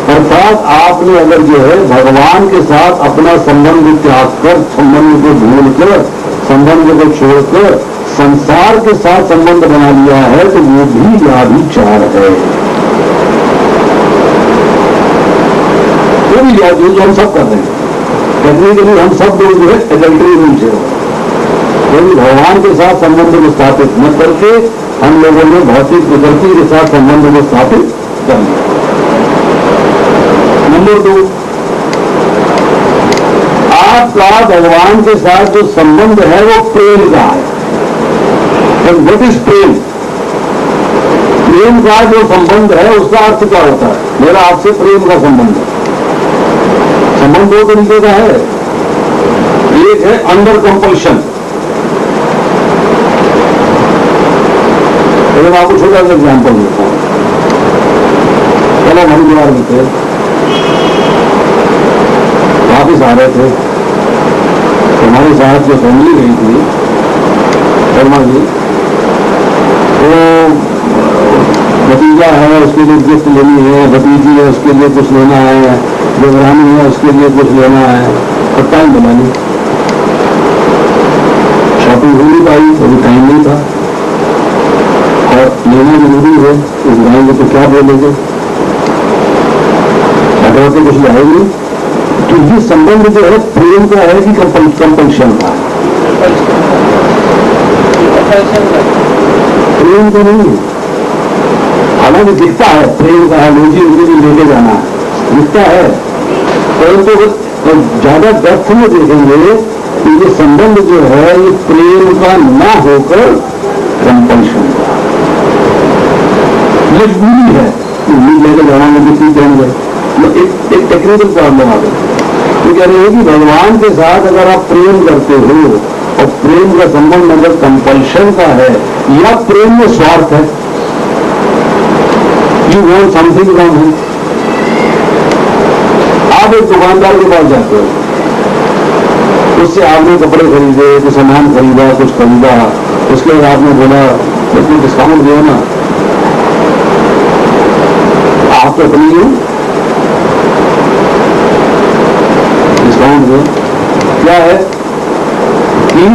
अर्थात आपने अगर जो है भगवान के साथ अपना संबंध त्याग कर, संबंध को भूलकर, संबंध को छोड़कर संसार के साथ संबंध बना लिया है, तो वो भी व्याभिचार है। वो भी जो हम सब कर रहे हैं, टेक्निकली हम सब लोग जो है एडल्ट्री में से हो, क्योंकि भगवान के साथ संबंध को स्थापित न करके हम लोगों ने भौतिक प्रकृति के साथ संबंध को स्थापित कर लिया। नंबर 2, आपका भगवान के साथ जो संबंध है वो प्रेम का है। व्हाट इज प्रेम? प्रेम का जो संबंध है उसका अर्थ क्या होता है? मेरा आपसे प्रेम का संबंध है। संबंध 2 तरीके का है। एक है अंडर कंपल्शन। मैं आपको छोटा सा एग्जाम्पल देता हूं। चलो हरिद्वार में थे, वापिस आ रहे थे, हमारे साथ जो फैमिली गई थी शर्मा जी, तो भतीजा है उसके लिए गिफ्ट लेनी है, भतीजी है उसके लिए कुछ लेना है, देवरानी है उसके लिए कुछ लेना है, और टाइम मिला नहीं, शॉपिंग हो नहीं पाई, अभी टाइम नहीं था, और लेना जरूरी है, इस जाएंगे तो क्या बोलेंगे, अगर तो कुछ लाएंगे। तो ये संबंध जो है प्रेम का है कि कंपल्शन का है? प्रेम तो नहीं, हालांकि दिखता है प्रेम का है, मुझे उनके लिए लेके जाना है, दिखता है, परंतु तो ज्यादा डेप्थ में देखेंगे तो ये संबंध जो है ये प्रेम का ना होकर कंपल्शन का, मजबूरी है, लेकर जाना मुझे ठीक कहेंगे। एक टेक्निकल प्रॉब्लम आ गई। तो कह रहे हैं कि भगवान के साथ अगर आप प्रेम करते हो और प्रेम का संबंध अगर कंपल्शन का है या प्रेम में स्वार्थ है, you want something from him. आप एक दुकानदार के पास जाते हो, उससे आपने कपड़े खरीदे, कुछ सामान खरीदा, कुछ खरीदा, उसके बाद आपने बोला इसमें डिस्काउंट दिया ना, आप तो अपनी हो, डिस्काउंट दो। क्या है कि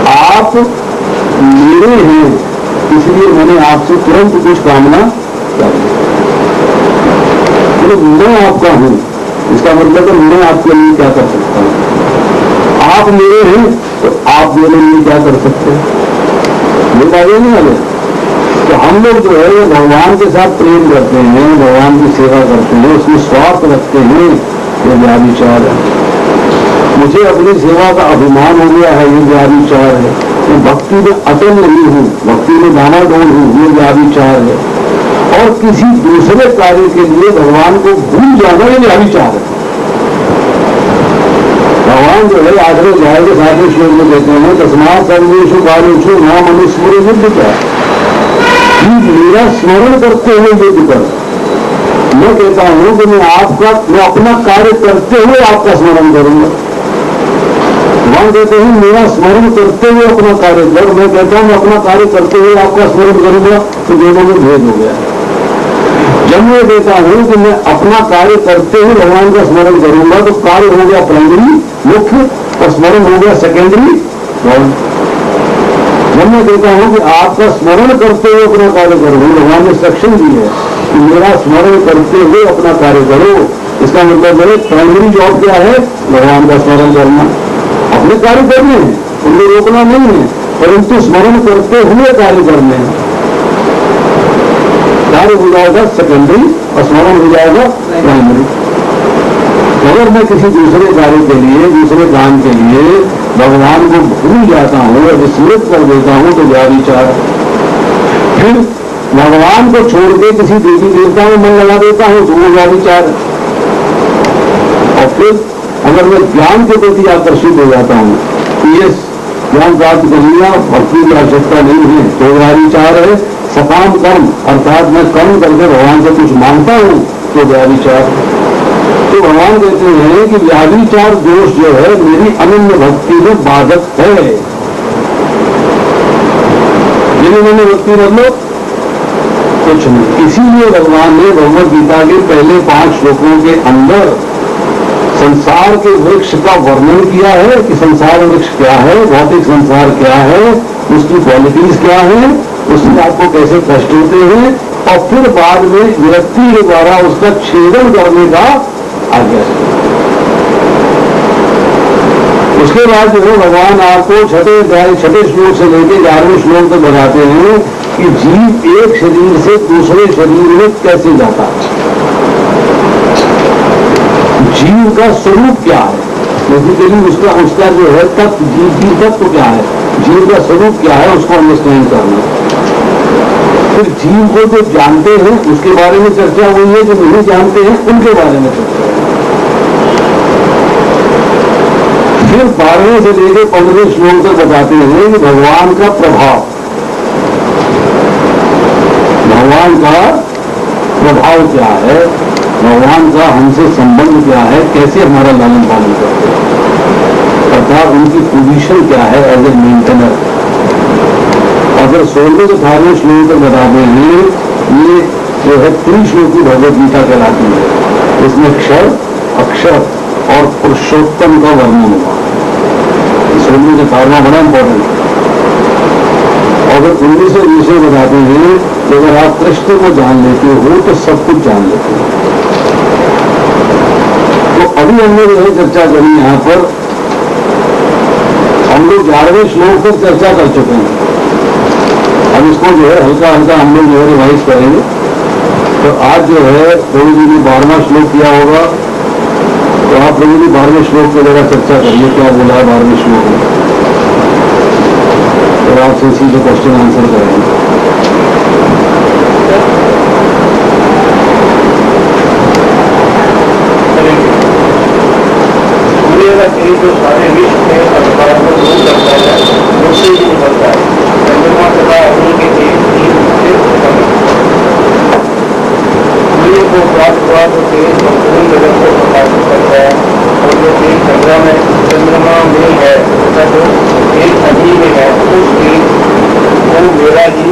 आप मेरे हैं इसलिए मैंने आपसे तुरंत कुछ कामना कर दी। तो मैं आपका हूं, इसका मतलब है मैं आपके लिए क्या कर सकता हूं, आप मेरे हैं तो आप मेरे लिए क्या कर सकते हैं, ये बातें नहीं आगे। तो हम लोग जो है भगवान के साथ प्रेम करते हैं, भगवान की सेवा करते हैं, उसमें स्वार्थ रखते हैं, ये व्याभिचार है। मुझे अपनी सेवा का अभिमान हो गया है, ये व्याभिचार है। मैं भक्ति में अटल नहीं हूं, भक्ति में डामाडोल हूं, ये व्याभिचार है। और किसी दूसरे कार्य के लिए भगवान को भूल जाना ये व्याभिचार है। भगवान जो है आखिरी अध्याय के 7वें श्लोक में कहते हैं तस्मात् सर्वेषु कालेषु माम् अनुस्मरो युद्ध का, मेरा स्मरण करते हुए युद्ध कर। मैं कहता हूं कि मैं अपना कार्य करते हुए आपका स्मरण करूंगा। भगवान कहते हैं मेरा स्मरण करते हुए अपना कार्य कर, मैं कहता हूं अपना कार्य करते हुए आपका स्मरण करूंगा, तो दोनों में भेद हो गया। जब मैं कहता हूं कि मैं अपना कार्य करते हुए भगवान का स्मरण करूंगा, तो कार्य हो गया प्राइमरी मुख्य और स्मरण हो गया सेकेंडरी गौण। जब मैं कहता हूं कि आपका स्मरण करते हुए अपना कार्य करो, भगवान ने इंस्ट्रक्शन दी है कि मेरा स्मरण करते हुए अपना कार्य करो, इसका मतलब है प्राइमरी जॉब क्या है? भगवान का स्मरण करना। अपने कार्य करने हैं, उनको रोकना नहीं है, परंतु स्मरण करते हुए कार्य करने हैं। कार्य हो जाएगा सेकेंडरी और स्मरण हो जाएगा प्राइमरी। अगर मैं किसी दूसरे कार्य के लिए, दूसरे काम के लिए भगवान को भूल जाता हूं या विस्मृत कर देता हूं तो व्याभिचार। फिर भगवान को छोड़ के किसी देवी देवता में मन लगा देता हूं तो वो व्याभिचार। और फिर अगर मैं ज्ञान के प्रति आकर्षित हो जाता हूं कि ये ज्ञान प्राप्त कर लिया, भक्ति की आवश्यकता नहीं है, तो व्याभिचार है। सकाम कर्म अर्थात मैं कर्म करके भगवान से कुछ मांगता हूं तो व्याभिचार। तो भगवान कहते हैं कि व्याभिचार दोष जो है मेरी अनन्य भक्ति में बाधक है। यदि मैंने भक्ति मतलब कुछ नहीं। इसीलिए भगवान ने भगवद गीता के पहले 5 श्लोकों के अंदर संसार के वृक्ष का वर्णन किया है कि संसार वृक्ष क्या है, भौतिक संसार क्या है, उसकी क्वालिटीज क्या है, उसमें आपको कैसे कष्ट होते हैं, और फिर बाद में विरक्ति के द्वारा उसका छेदन करने का आज्ञा। उसके बाद जो है भगवान आपको छठे श्लोक से लेकर 11वें श्लोक तक बताते हैं कि जीव एक शरीर से दूसरे शरीर में कैसे जाता है, जीव का स्वरूप क्या है, बेसिकली उसका जो है तत्व, जीव तत्व क्या है, जीव का स्वरूप क्या है, उसको अंडरस्टैंड करना। फिर जीव को जो जानते हैं उसके बारे में चर्चा हुई है, जो नहीं जानते हैं उनके बारे में चर्चा हुई। फिर 12वें से लेकर 15वें श्लोक तक बताते हैं कि भगवान का प्रभाव, भगवान का प्रभाव क्या है, भगवान का हमसे संबंध क्या है, कैसे हमारा लालन पालन करते हैं, अर्थात उनकी पोजीशन क्या है एज ए मेंटेनर। अगर 16वें से 18वें श्लोक तक बताते हैं, ये जो है त्रिश्लोकी भगवद गीता कहलाती है। इसमें क्षर, अक्षर और पुरुषोत्तम का वर्णन हुआ। 16वें से 18वां बड़ा इंपॉर्टेंट है। अगर 19वें विषय बताते हैं कि अगर आप कृष्ण को जान लेते हो तो सब कुछ जान लेते हो। तो अभी हमने जो है चर्चा करी, यहां पर हम लोग 11वें श्लोक तक चर्चा कर चुके हैं। अब इसको जो है हल्का हल्का हम लोग जो है रिवाइज करेंगे। तो आज जो है प्रभु जी ने 12वां श्लोक किया होगा, तो आप प्रभु जी 12वें श्लोक पर जरा चर्चा करिए, क्या बोला है 12वें श्लोक में, और आपसे इसी से क्वेश्चन आंसर करेंगे। जो सारे विश्व में अधिकार को दूर करता है उससे भी निकलता है। चंद्रमा तथा अग्नि के तेज सूर्य को प्राप्त हुआ तो तेज संपूर्ण जगत को प्रकाशित करता है, और जो तेज चंद्रमा में है तथा जो तेज अग्नि में है उस तेज को मेरा ही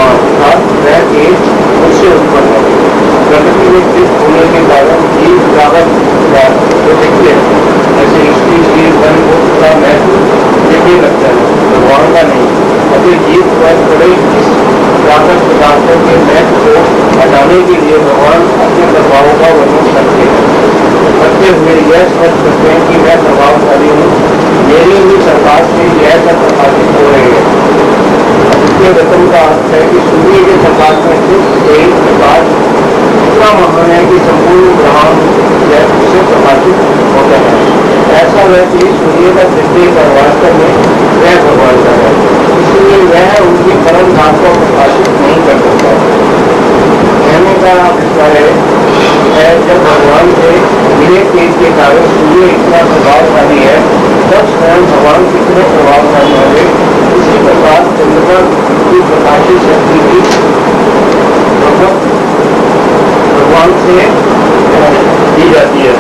अर्थात वह तेज उससे उत्पन्न है। प्रकृति में स्थित होने के कारण जीव जागत जो दिखते हैं, जैसे स्त्री शरीर धन का महत्व देखने लगता है, भगवान का नहीं। अतः जीव पर पड़े इस जागत पदार्थों के महत्व को हटाने के लिए भगवान अपने प्रभावों का वर्णन करते हुए यह स्पष्ट करते हैं कि मैं प्रभावशाली हूँ, मेरी ही प्रकाश से यह सब प्रकाशित हो रही है। इसके वचन का अर्थ है कि सूर्य के प्रकाश में सिर्फ एक प्रकाश इतना महान है कि संपूर्ण ब्रह्मांड उससे प्रकाशित होता है। ऐसा वह चीज सूर्य का दृष्टि पर वास्तव में वह भगवान का है, इसलिए वह उनकी परम धाम को प्रकाशित नहीं कर सकता। कहने का अभिप्राय है जब भगवान से मिले तेज के कारण सूर्य इतना प्रभावशाली है, तब स्वयं भगवान कितने प्रभावशाली होंगे। इसी प्रकार चंद्रमा की प्रकाशित शक्ति भी भगवान से दी जाती है।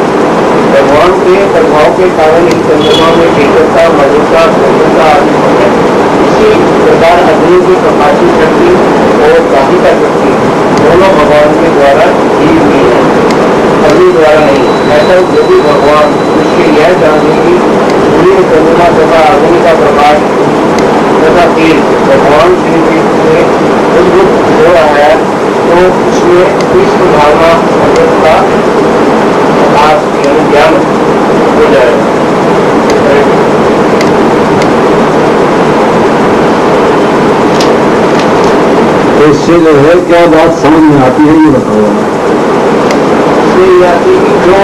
भगवान के प्रभाव के कारण इस चंद्रमा में शीतलता, मधुरता, सुंदरता आदि है। इसी प्रकार अग्नि की प्रकाशित शक्ति और दाहिका शक्ति दोनों भगवान के द्वारा दी हुई है, अग्नि द्वारा नहीं। ऐसा यदि भगवान उसके यह जानने की सूर्य, चंद्रमा तथा अग्नि का प्रकाश तथा तेज भगवान श्री कृष्ण से उद्भुत हो रहा है, तो उसमें इस धारणा अमृत का ज्ञान हो जाएगा। इससे जो है क्या बात समझ में आती है ये बताओ। इससे ये आती है कि जो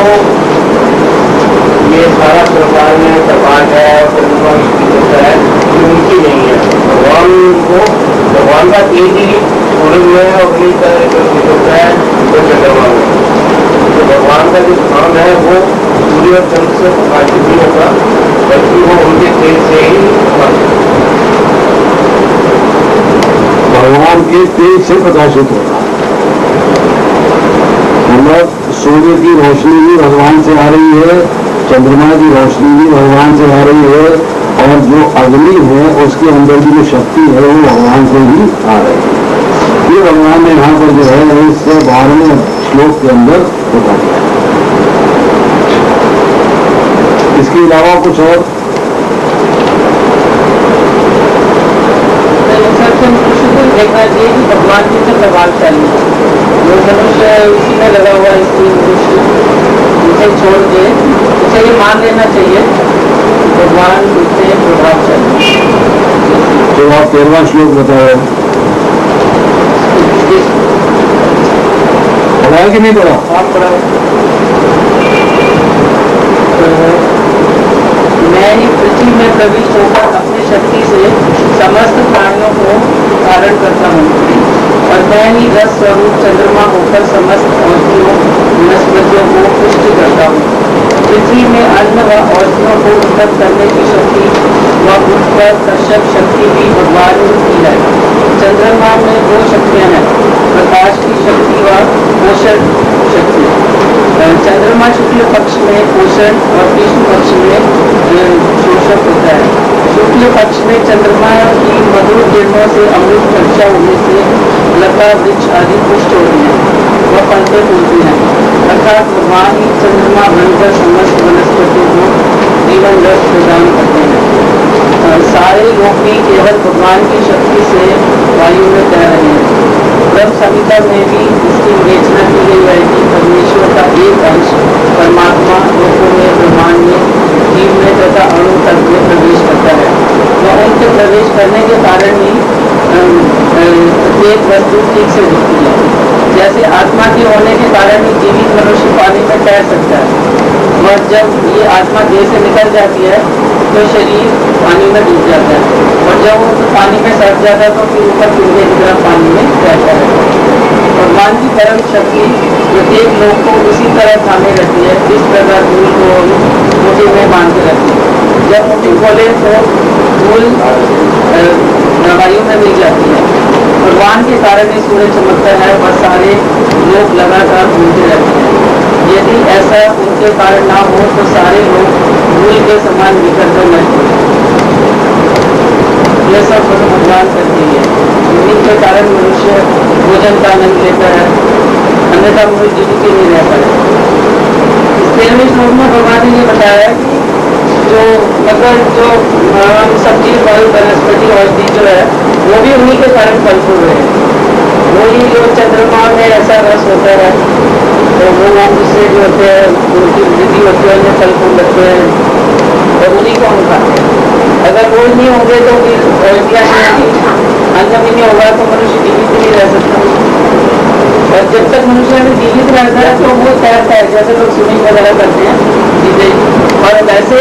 ये सारा प्रकार में प्रकाश है और चंद्रमा होता है, ये उनकी नहीं है। भगवान को भगवान का तेज ही सूरज में अग्नि का जो होता है वो चंद्रमा में, तो भगवान का जो स्थान है वो सूर्य और चंद्र से प्रकाशित नहीं होता, बल्कि वो उनके तेज से ही भगवान के तेज से प्रकाशित होता है। मतलब सूर्य की रोशनी भी भगवान से आ रही है, चंद्रमा की रोशनी भी भगवान से आ रही है, और जो अग्नि है उसके अंदर की जो शक्ति है वो भगवान से भी आ रही है। ये भगवान ने यहाँ पर जो है इस 12वें श्लोक के अंदर बता दिया। इसके अलावा कुछ और देखना चाहिए कि भगवान की तो प्रभावशाली जो मनुष्य है उसी में लगा हुआ है, स्त्री पुरुष उसे छोड़ के उसे ये मान लेना चाहिए भगवान उससे प्रभावशाली। तो आप 13वां श्लोक बताओ, पढ़ा कि नहीं पढ़ा? आप पढ़ाओ। मैं ही पृथ्वी में प्रविष्ट होकर अपनी शक्ति से समस्त प्राणियों को धारण करता हूँ, और मैं ही रस स्वरूप चंद्रमा होकर समस्त औषधियों वनस्पतियों को पुष्ट करता हूँ। पृथ्वी में अन्न व औषधियों को उत्पन्न करने की शक्ति व उत्तर कर्षक शक्ति भी भगवान की है। चंद्रमा में दो शक्तियाँ हैं, प्रकाश की शक्ति व पोषण शक्ति। चंद्रमा शुक्ल पक्ष में पोषण और कृष्ण पक्ष में शोषक होता है। शुक्ल पक्ष में चंद्रमा की मधुर किरणों से अमृत वर्षा होने से लता वृक्ष आदि पुष्ट होते हैं व फलते फूलते हैं, अर्थात भगवान ही चंद्रमा बनकर समस्त वनस्पतियों को जीवन रस प्रदान करते हैं। सारे लोग भी केवल भगवान की शक्ति से वायु में तैर रहे हैं। ब्रह्म संहिता में भी इसकी विवेचना की गई है कि परमेश्वर का एक अंश परमात्मा लोगों में, ब्रह्मांड में, जीव में तथा अणु तक में प्रवेश करता है। वह उनके प्रवेश करने के कारण ही प्रत्येक वस्तु ठीक से दिखती है। जैसे आत्मा के होने के कारण ही जीवित मनुष्य पानी में तैर सकता है, और जब ये आत्मा देह से निकल जाती है तो शरीर पानी में डूब जाता है, और जब वो पानी में सट जाता है तो फिर ऊपर पिंडे की तरह पानी में तैरता है। भगवान की परम शक्ति प्रत्येक लोग को उसी तरह थामे रहती है, इस प्रकार धूल को मुट्ठी में बांध के रखती है। जब मुट्ठी खोले तो धूल वायु में मिल जाती है। भगवान के कारण ही सूर्य चमकता है और सारे लोग लगातार घूमते रहते हैं। यदि ऐसा उनके कारण ना हो तो सारे लोग धूल के समान बिखर कर नष्ट हो जाते। यह सब भगवान करते हैं, इनके कारण मनुष्य भोजन का आनंद लेता है, अन्यथा मनुष्य जीवित ही नहीं रह पाए। इस 13वें श्लोक में भगवान ने ये बताया कि जो मतलब जो सब्जी, फल, वनस्पति, औषधि जो है वो भी उन्हीं के कारण फल फूल रहे हैं। वही जो चंद्रमा में ऐसा रस होता है तो वो उससे जो होते हैं उनकी वृद्धि होती है, उनमें फल फूल लगते हैं, और उन्हीं को हम खाते हैं। अगर वो नहीं होंगे तो फिर औषधियाँ नहीं होगी, अन्न भी नहीं होगा तो मनुष्य जीवित नहीं रह सकता। और जब तक मनुष्य में जीवित रहता है तो वो तैरता है, जैसे लोग स्विमिंग वगैरह करते हैं जीते, और वैसे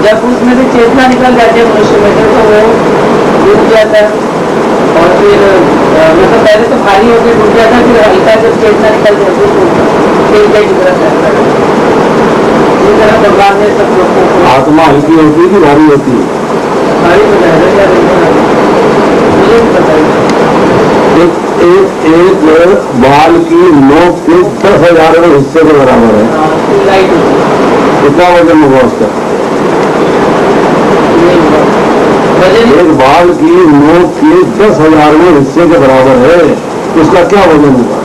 जब उसमें से चेतना निकल जाती है मनुष्य में से तो वो डूब जाता है, और फिर मतलब पहले तो भारी होकर डूब जाता है, फिर हल्का जब चेतना निकल जाती है तो फिर कई तरह तैरता है। इसी तरह भगवान ने सब लोगों को आत्मा हल्की होती है कि भारी होती है? भारी बताया क्या मुझे भी पता है। एक बाल की नोक के 10,000वें हिस्से के बराबर है। लाइट कितना वजन होगा उसका? वजन एक बाल की नोक के 10,000वें हिस्से के बराबर है, उसका क्या वजन होगा?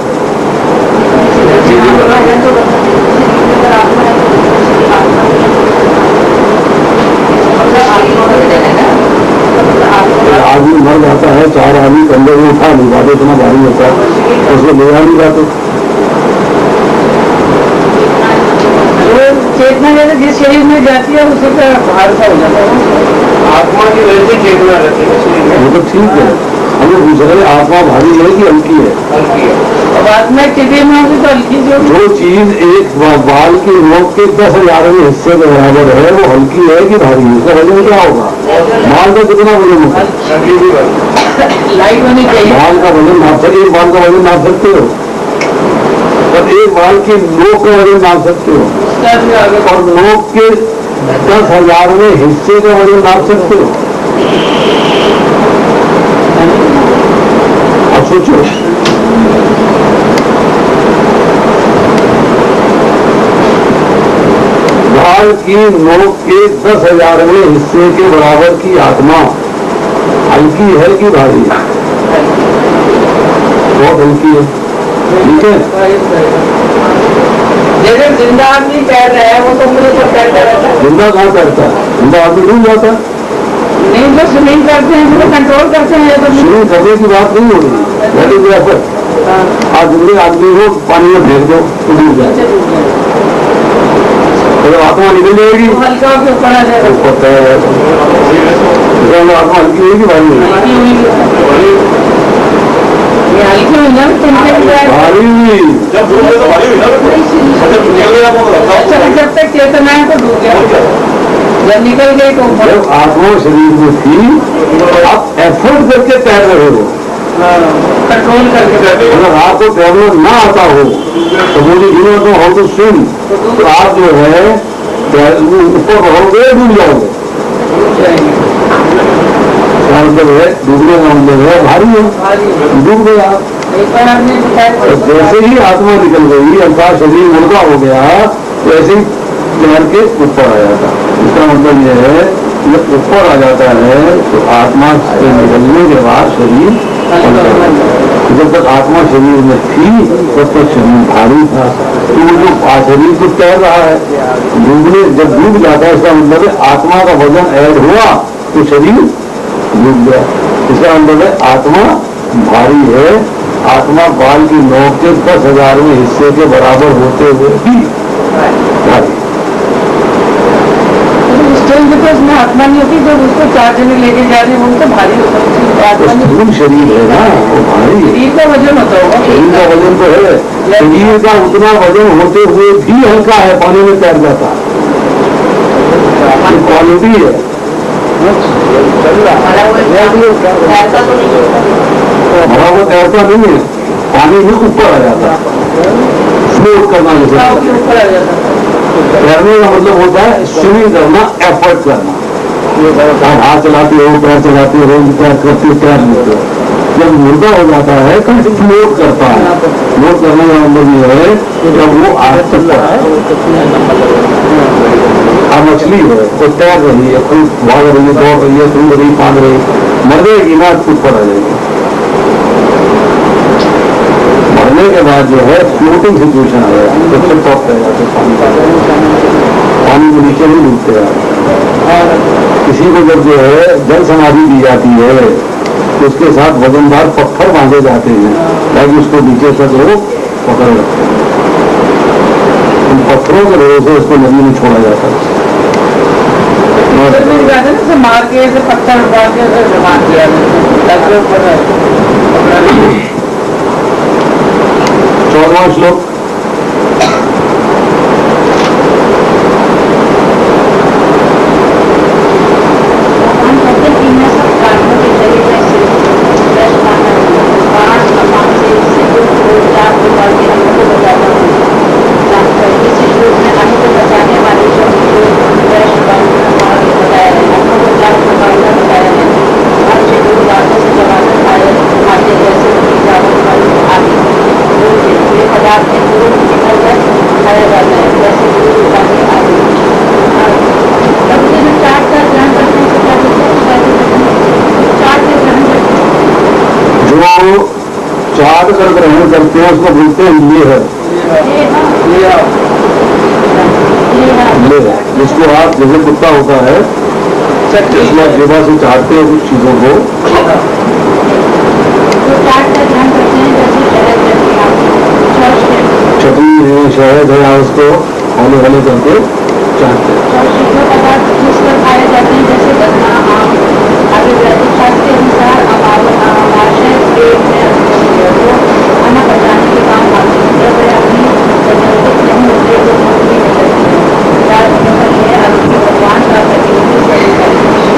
आदमी मर जाता है, 4 आदमी कंधे में उठा नहीं पाते, इतना भारी होता है, उसको ले आ नहीं जाते। चेतना जैसे जिस शरीर में जाती है उसी का भार सा हो जाता है। आत्मा की वजह से चेतना रहती है शरीर में, वो तो ठीक है, हमें पूछ रहे आत्मा भारी है कि हल्की है? हल्की है। अब आत्मा चिड़िया में होगी तो हल्की जो चीज एक बाल की नोक के 10,000वें हिस्से के बराबर है, वो हल्की है कि भारी है? उसका वजन क्या होगा? बाल का कितना वजन होगा? लाइट होनी चाहिए। बाल का वजन नाप सकते, एक बाल का वजन नाप सकते हो, और एक बाल की नोक का वजन नाप सकते हो, उसका भी आगे और नोक के 10,000वें हिस्से का वजन नाप सकते हो। अब सोचो, बाल की नोक के 10,000वें हिस्से के बराबर की आत्मा हल्की है कि भारी है? बहुत हल्की है, ठीक है। जैसे जिंदा आदमी तैर रहा है वो तो मुझे सब तैरता रहता है। जिंदा कहाँ करता है? जिंदा आदमी डूब जाता है। नहीं जो स्विमिंग करते हैं वो कंट्रोल करते हैं तो शुरू करने की बात नहीं हो रही, दैट इज एफर्ट। आज जिंदे आदमी को पानी में फेंक दो तो डूब जाए, तो आत्मा निकल जाएगी, हल्का के ऊपर आ जाएगा। ऊपर तैर जाएगा। आत्मा हल्की होगी भारी होगी? ये हल्की हुई ना चमके भी जाएगा। भारी हुई। जब डूब गए तो भारी हुई ना, जब निकल गया आपको लगता अच्छा है। जब तक चेतना है तो डूब गया, जब निकल गई तो ऊपर। जब आत्मा शरीर में थी, आप एफर्ट करके तैर रहे हो। कंट्रोल करके अगर आपको तैरना ना आता हो तो मुझे गिनो तो हो तो सुन, तो आप जो है ऊपर रहोगे, डूब जाओगे। क्या मतलब है? डूबने का मतलब है भारी है, डूब गए आप। एक बार आपने तो जैसे ही आत्मा निकल गई, अर्थात शरीर मुर्दा हो गया, तो ऐसे ही तैर के ऊपर आ जाता। इसका मतलब यह है जब ऊपर आ जाता है तो आत्मा से निकलने के बाद शरीर, जब तक आत्मा शरीर में थी तब तक शरीर भारी था, तो वो जो शरीर तो तैर रहा है, डूबने जब डूब जाता है इसका मतलब है आत्मा का वजन ऐड हुआ तो शरीर डूब गया। इसका मतलब है आत्मा भारी है, आत्मा बाल की नोक के 10,000वें हिस्से के बराबर होते हुए भी भारी। स्टेज में तो उसमें आत्मा नहीं होती, जब उसको 4 जने लेके जा रहे हैं वो तो भारी होता है। आत्मा नहीं, स्थूल शरीर है ना, वो भारी है। शरीर का वजन होता होगा। शरीर का वजन तो है, शरीर का उतना वजन होते हुए भी हल्का है, पानी में तैर जाता है। ये क्वालिटी है। भरा वो तैरता नहीं है, पानी में ऊपर आ जाता है, फ्लोट करना जैसे। ऊपर आ जाता है। तैरने का मतलब होता है स्विमिंग करना, एफर्ट करना। आप हाथ चलाते हो, पैर चलाते हो, तैर करते हो, तैर लेते हो। जब मुर्दा हो जाता है तो फ्लोट करता है। फ्लोट करने का मतलब ये है कि जब वो आग सकता है, अब मछली है वो तैर रही है, कोई भाग रही है, दौड़ रही है, सूंघ रही, फांद रही, मरेगी ना, ऊपर आ जाएगी। मरने के बाद जो है फ्लोटिंग सिचुएशन आ जाएगा, सबसे टॉप पे जाते पानी के नीचे नहीं डूबते हैं। किसी को जब जो है जल समाधि दी जाती है तो उसके साथ वजनदार पत्थर बांधे जाते हैं ताकि उसको नीचे तक वो पकड़ रखते हैं। उन पत्थरों के भरोसे उसको नदी में छोड़ा जाता है। मार के ऐसे पत्थर मार के मार दिया 14वां श्लोक। आपने दूर निकल कर खाया जाता है, जैसे दूध पानी आदि। कभी जब चाट का ग्रहण करते हैं तो क्या बोलते हैं, चाट के ग्रहण करते हैं, जो चाट कर ग्रहण करते हैं उसको बोलते हैं ये है, ले जिसको आप जैसे कुत्ता होता है जिसको आप जीवा से चाटते हैं कुछ चीजों को, तो चाट का ग्रहण करते हैं जैसे शहद जैसे आप चटनी है शहद है उसको हौले हौले करके चाटते हैं। और शीतल पदार्थ जिस पर खाए जाते हैं जैसे गन्ना आम आगे वैदिक शास्त्र के अनुसार अमाशय पेट में वो खाना पचाने के काम आते हैं। जब वे अपनी तजर्बत नहीं होते तो भूख भी नहीं लगती है। याद रखने पर यह अग्नि भगवान का प्रतिनिधि स्वरूप है।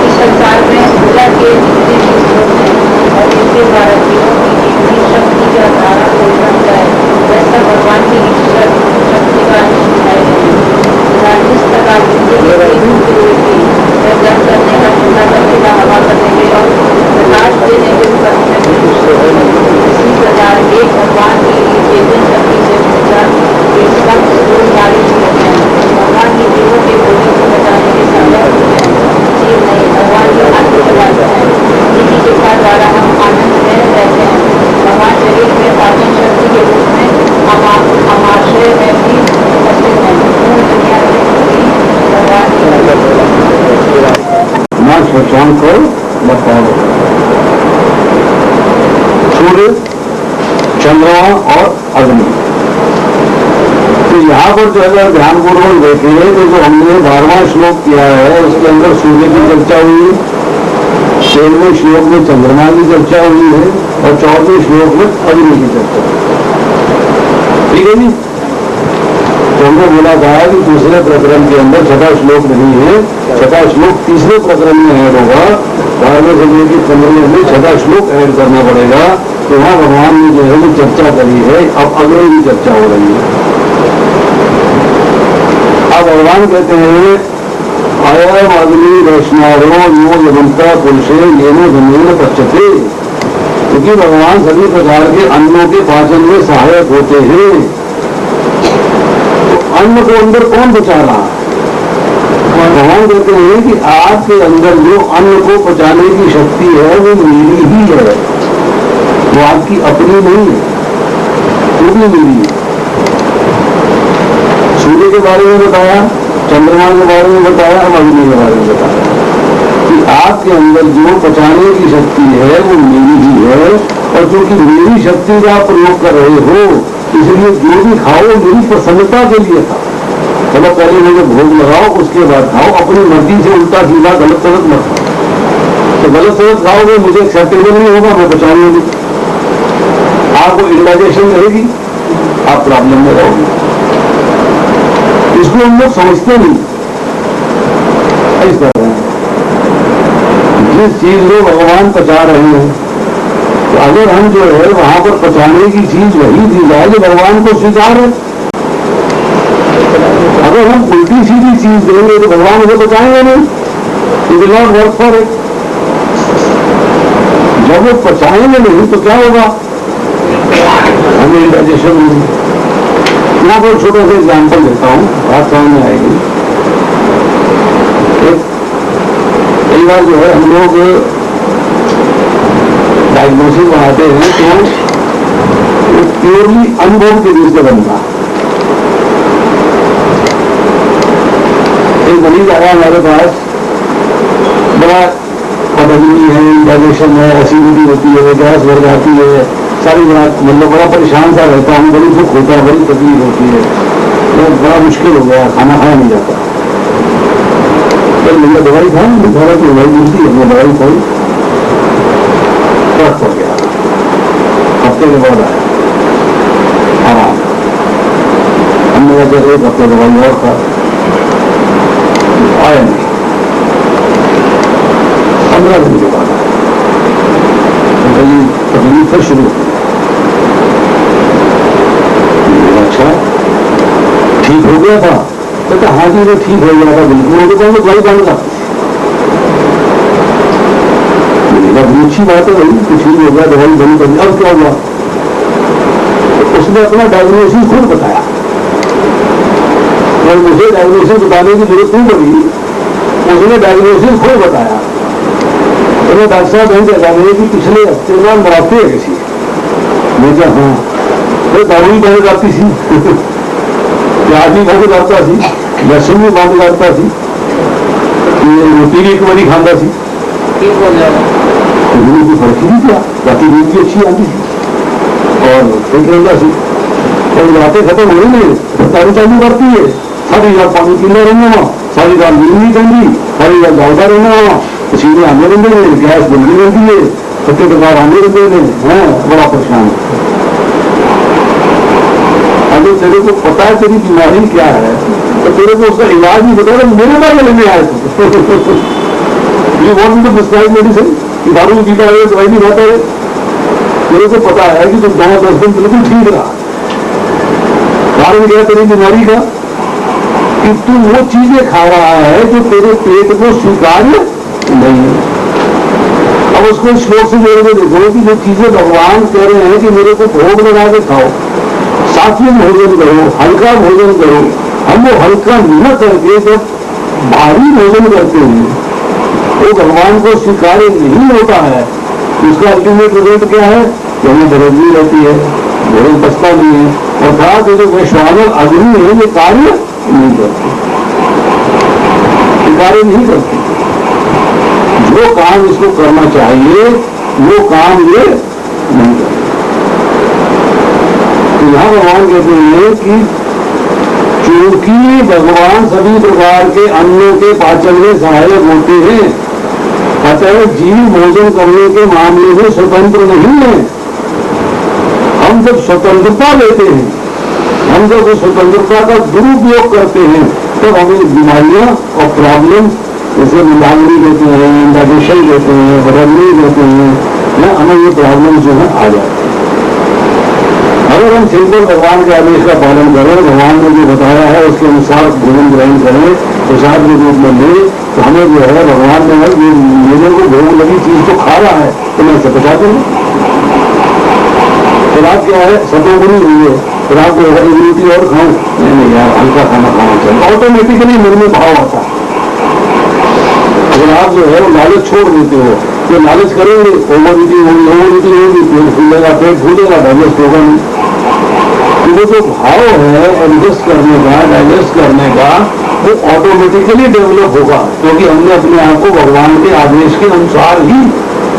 इस संसार में पूजा के जितने भी स्रोत हैं और इनके द्वारा जीवों की जितनी शक्ति का धारा खोलना जाए वह सब भगवान की ईश्वर शक्ति का निश्चय है। जिस प्रकार जिंदगी जम करने का ठंडा करने का हवा करने के और प्रकाश देने के करने इसी प्रकार एक भगवान की चेतन शक्ति से पूजा ये सब स्रोत जारी होते हैं। भगवान की जीवों के बोली को बचाने के सामर्थ्य हैं। जीव नहीं, भगवान के आत्म चलाते हैं जिनकी कृपा द्वारा हम आनंद में रहते हैं। भगवान शरीर में पाचन शक्ति के रूप में अमाशय में भी उपस्थित है। पूर्ण दुनिया में भगवान ना शशांक को बताओ सूर्य चंद्रमा और अग्नि। तो यहाँ पर जो अगर ध्यानपूर्वक देखें तो जो हमने 12वां श्लोक किया है उसके अंदर सूर्य की चर्चा हुई, 13वें श्लोक में चंद्रमा की चर्चा हुई है और 14वें श्लोक में अग्नि की चर्चा हुई। ठीक है जी। तो हमने बोला था कि दूसरे प्रकरण के अंदर छठा श्लोक नहीं है, छठा श्लोक तीसरे प्रकरण में ऐड होगा। 12वें से लेकर 15वें में छठा श्लोक ऐड करना पड़ेगा। तो वहां भगवान ने जो है वो चर्चा करी है, अब अग्नि की चर्चा हो रही है। अब भगवान कहते हैं अयम अग्नि वैष्णवो यो यमंता पुरुषे येनो धमेन पच्यते, क्योंकि भगवान सभी प्रकार के अन्नों के पाचन में सहायक होते हैं। तो अन्न को अंदर कौन पचा रहा है? भगवान कहते हैं कि आपके अंदर जो अन्न को पचाने की शक्ति है वो मेरी ही है, वो आपकी अपनी नहीं है, वो भी मेरी है। सूर्य के बारे में बताया, चंद्रमा के बारे में बताया, अब अग्नि के बारे में बताया कि आपके अंदर जो पचाने की शक्ति है वो मेरी ही है। और क्योंकि मेरी शक्ति का प्रयोग कर रहे हो इसलिए जो भी खाओ मेरी प्रसन्नता के लिए था। चलो पहले मुझे भोग लगाओ उसके बाद खाओ, अपनी मर्जी से उल्टा सीधा गलत सलत मत खाओ। तो गलत सलत खाओगे मुझे एक्सेप्टेबल नहीं होगा, मैं पचाऊंगा नहीं, आपको इंडाइजेशन रहेगी, आप प्रॉब्लम में रहोगे। इसको हम लोग समझते नहीं। इस तरह जिस चीज को भगवान पचा रहे हैं तो अगर हम जो है वहां पर पचाने की चीज वही दी जाए जो भगवान को स्वीकार है। अगर हम उल्टी सीधी चीज देंगे तो भगवान उसे पचाएंगे नहीं, it will not work for it. जब वो पचाएंगे नहीं तो क्या होगा, हमें इंडाइजेशन नहीं। मैं आपको छोटा सा एग्जाम्पल देता हूँ, बात समझ में आएगी। कई बार जो है हम लोग डायग्नोसिस बनाते हैं तो प्योरली अनुभव के बीच से बनता। एक मरीज आया हमारे पास, बड़ा पतंजलि है, इंडाइजेशन है, एसिडिटी होती है, गैस बढ़ जाती है, सारी रात मतलब बड़ा परेशान सा रहता हूँ, बड़ी दुख होता है, बड़ी तकलीफ होती है, तो बड़ा मुश्किल हो गया, खाना खाया नहीं जाता। फिर मैंने दवाई खाई, घर की दवाई मिलती है, मैं दवाई खाई, फर्क पड़ गया। हफ्ते के बाद आया आराम, हमने वजह एक हफ्ते दवाई और खा, आया नहीं। 15 दिन के बाद तकलीफ फिर शुरू हो। अच्छा ठीक हो गया था? कहता हाँ जी वो ठीक हो गया था बिल्कुल, वो तो कौन दवाई बंद था। अच्छी बात है भाई, कुछ ठीक हो गया दवाई बंद कर दी, अब क्या हुआ? तो उसने अपना डायग्नोसिस खुद बताया और मुझे डायग्नोसिस बताने की जरूरत नहीं पड़ी, उसने डायग्नोसिस खुद बताया। तो मैं डॉक्टर साहब नहीं कहता मुझे कि पिछले हफ्ते में मराते है किसी, मुझे हाँ तो दारू बंद करती थी प्याज भी बंद करता थी, लहसुन भी बंद करता थी, रोटी भी एक बारी खाता थी, कोई फर्क ही नहीं था, बाकी नींद भी अच्छी आती थी और ठीक रहता थी। और रातें खत्म हो नहीं दारू चालू करती है, सारी रात पानी पीने रहना, सारी रात नींद नहीं करनी, सारी रात दौड़ता रहना, पसीने आने रहते हैं, गैस बनती रहती है, थके टकार आने रहते हैं, बड़ा परेशान। अगर तेरे को पता है तेरी बीमारी क्या है तो तेरे को उसका इलाज नहीं बता रहा, मेरे बारे लेने आए थे ये वॉन्ट टू प्रिस्क्राइब मेडिसिन कि दारू पीता है दवाई नहीं खाता है, मेरे को पता है कि तुम 9-10 दिन बिल्कुल ठीक रहा। कारण क्या तेरी बीमारी का कि तू वो चीजें खा रहा है जो तेरे पेट को स्वीकार्य नहीं है। अब उसको श्लोक से मेरे को देखो कि जो चीजें भगवान कह रहे हैं कि मेरे को भोग लगा के खाओ, सात्विक भोजन करो, हल्का भोजन करो, हम वो हल्का न करके जब भारी भोजन करते हैं वो भगवान को स्वीकार्य नहीं होता है, उसका अल्टीमेट रिजल्ट क्या है कि हमें बेरोजगी रहती है, भोजन बचता नहीं है और कहा कि जो वैश्वानर अग्नि है ये कार्य नहीं करते, कार्य नहीं करते। जो काम इसको करना चाहिए वो काम ये नहीं करते। तो यहां भगवान कहते हैं कि चूंकि भगवान सभी प्रकार के अन्नों के पाचन में सहायक होते हैं, अतः जीव भोजन करने के मामले में स्वतंत्र नहीं है। हम जब स्वतंत्रता लेते हैं, हम जब उस स्वतंत्रता का दुरुपयोग करते हैं तब हमें बीमारियां और प्रॉब्लम जैसे मिलावड़ी देते हैं, इंडाइजेशन देते हैं, बदलनी देते हैं, हमें ये प्रॉब्लम जो है आ जाती है। अगर हम सिंपल भगवान के आदेश का पालन करें, भगवान ने जो बताया है उसके अनुसार भोजन ग्रहण करें, प्रसाद के रूप में ले, तो हमें जो है भगवान ने मेरे को भोग लगी चीज तो खा रहा है तो मैं इसे बचा दूंगा। फिर आप क्या है सतोगुणी हुई है, फिर आप जो है रोटी और खाऊं, नहीं यार हल्का खाना खाना चाहिए, ऑटोमेटिकली मन में भाव आता है। अगर आप जो है वो लालच छोड़ देते हो तो लालच करेंगे, ओवर ईटिंग होगी, पेट फूलेगा, पेट फूलेगा, डाइजेस्ट होगा नहीं। तो वो जो भाव है एडजस्ट करने का, डाइजेस्ट करने का, वो ऑटोमेटिकली डेवलप होगा क्योंकि हमने अपने आप को भगवान के आदेश के अनुसार ही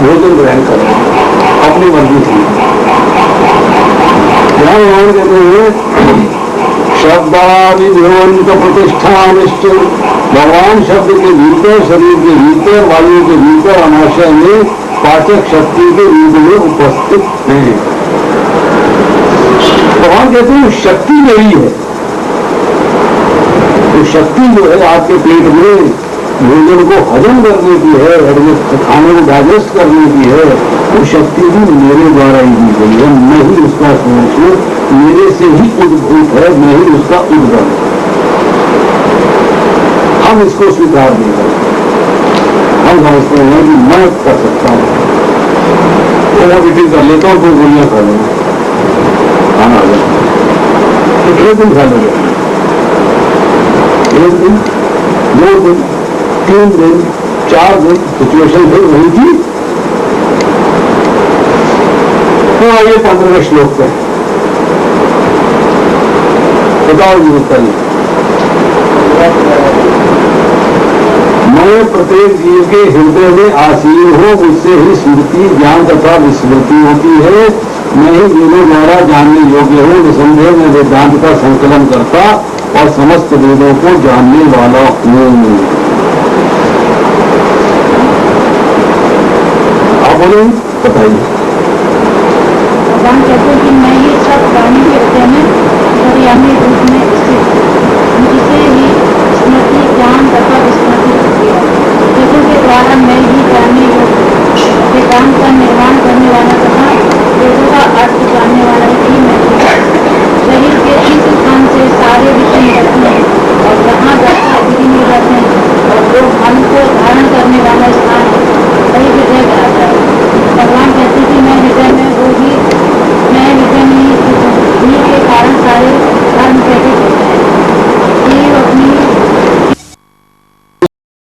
भोजन ग्रहण करें अपनी मर्जी से। यहाँ भगवान कहते हैं शब्दादिभ्योन्त प्रतिष्ठान, भगवान शब्द के भीतर, शरीर के भीतर, वायु के भीतर, अमाशय में पाचक शक्ति के रूप में उपस्थित हैं। भगवान कहते हैं शक्ति यही है, तो शक्ति जो है आपके पेट में भोजन को हजम करने की है, खाने को डाइजेस्ट करने की है, वो शक्ति भी मेरे द्वारा ही दी गई है, मैं ही उसका सोच हूं, मेरे से ही उद्भूत है, मैं ही उसका उद्गम। हम इसको स्वीकार नहीं करते, हम समझते हैं कि मैं कर सकता हूं, ओवरईटिंग कर लेता हूं, 2 गोलियां खा लूंगा, खाना आ जाता है, 1 दिन खा लेगा, 1 दिन, 2 दिन, 3 दिन, 4 दिन, सिचुएशन फिर वही थी। तो आइए 15वें श्लोक पे बताओ जी बताइए। मैं प्रत्येक जीव के हृदय में आसीन हूँ, मुझसे ही स्मृति, ज्ञान तथा विस्मृति होती है, मैं ही वेदों द्वारा जानने योग्य हूँ, निसंदेह में वेदांत का संकलन करता और समस्त वेदों को जानने वाला हूँ। आप बोले बताइए। भगवान कहते हैं कि मैं ही सब प्राणी के हृदय में अंतर्यामी रूप में स्थित हूँ, मुझसे ही स्मृति, ज्ञान तथा विस्मृति होती है, वेदों के द्वारा मैं ही जानने योग्य, वेदांत का निर्माण करने वाला तथा वेदों का अर्थ जानने वाला ही मैं हूँ। शरीर के इस स्थान से सारे विषय निकलते हैं और जहाँ जाकर विलीन हो जाते हैं और जो मन को धारण करने वाला स्थान है वही हृदय कहलाता है। भगवान कहते हैं कि मैं हृदय में वो ही, मैं हृदय में ही स्थित हूँ, सारे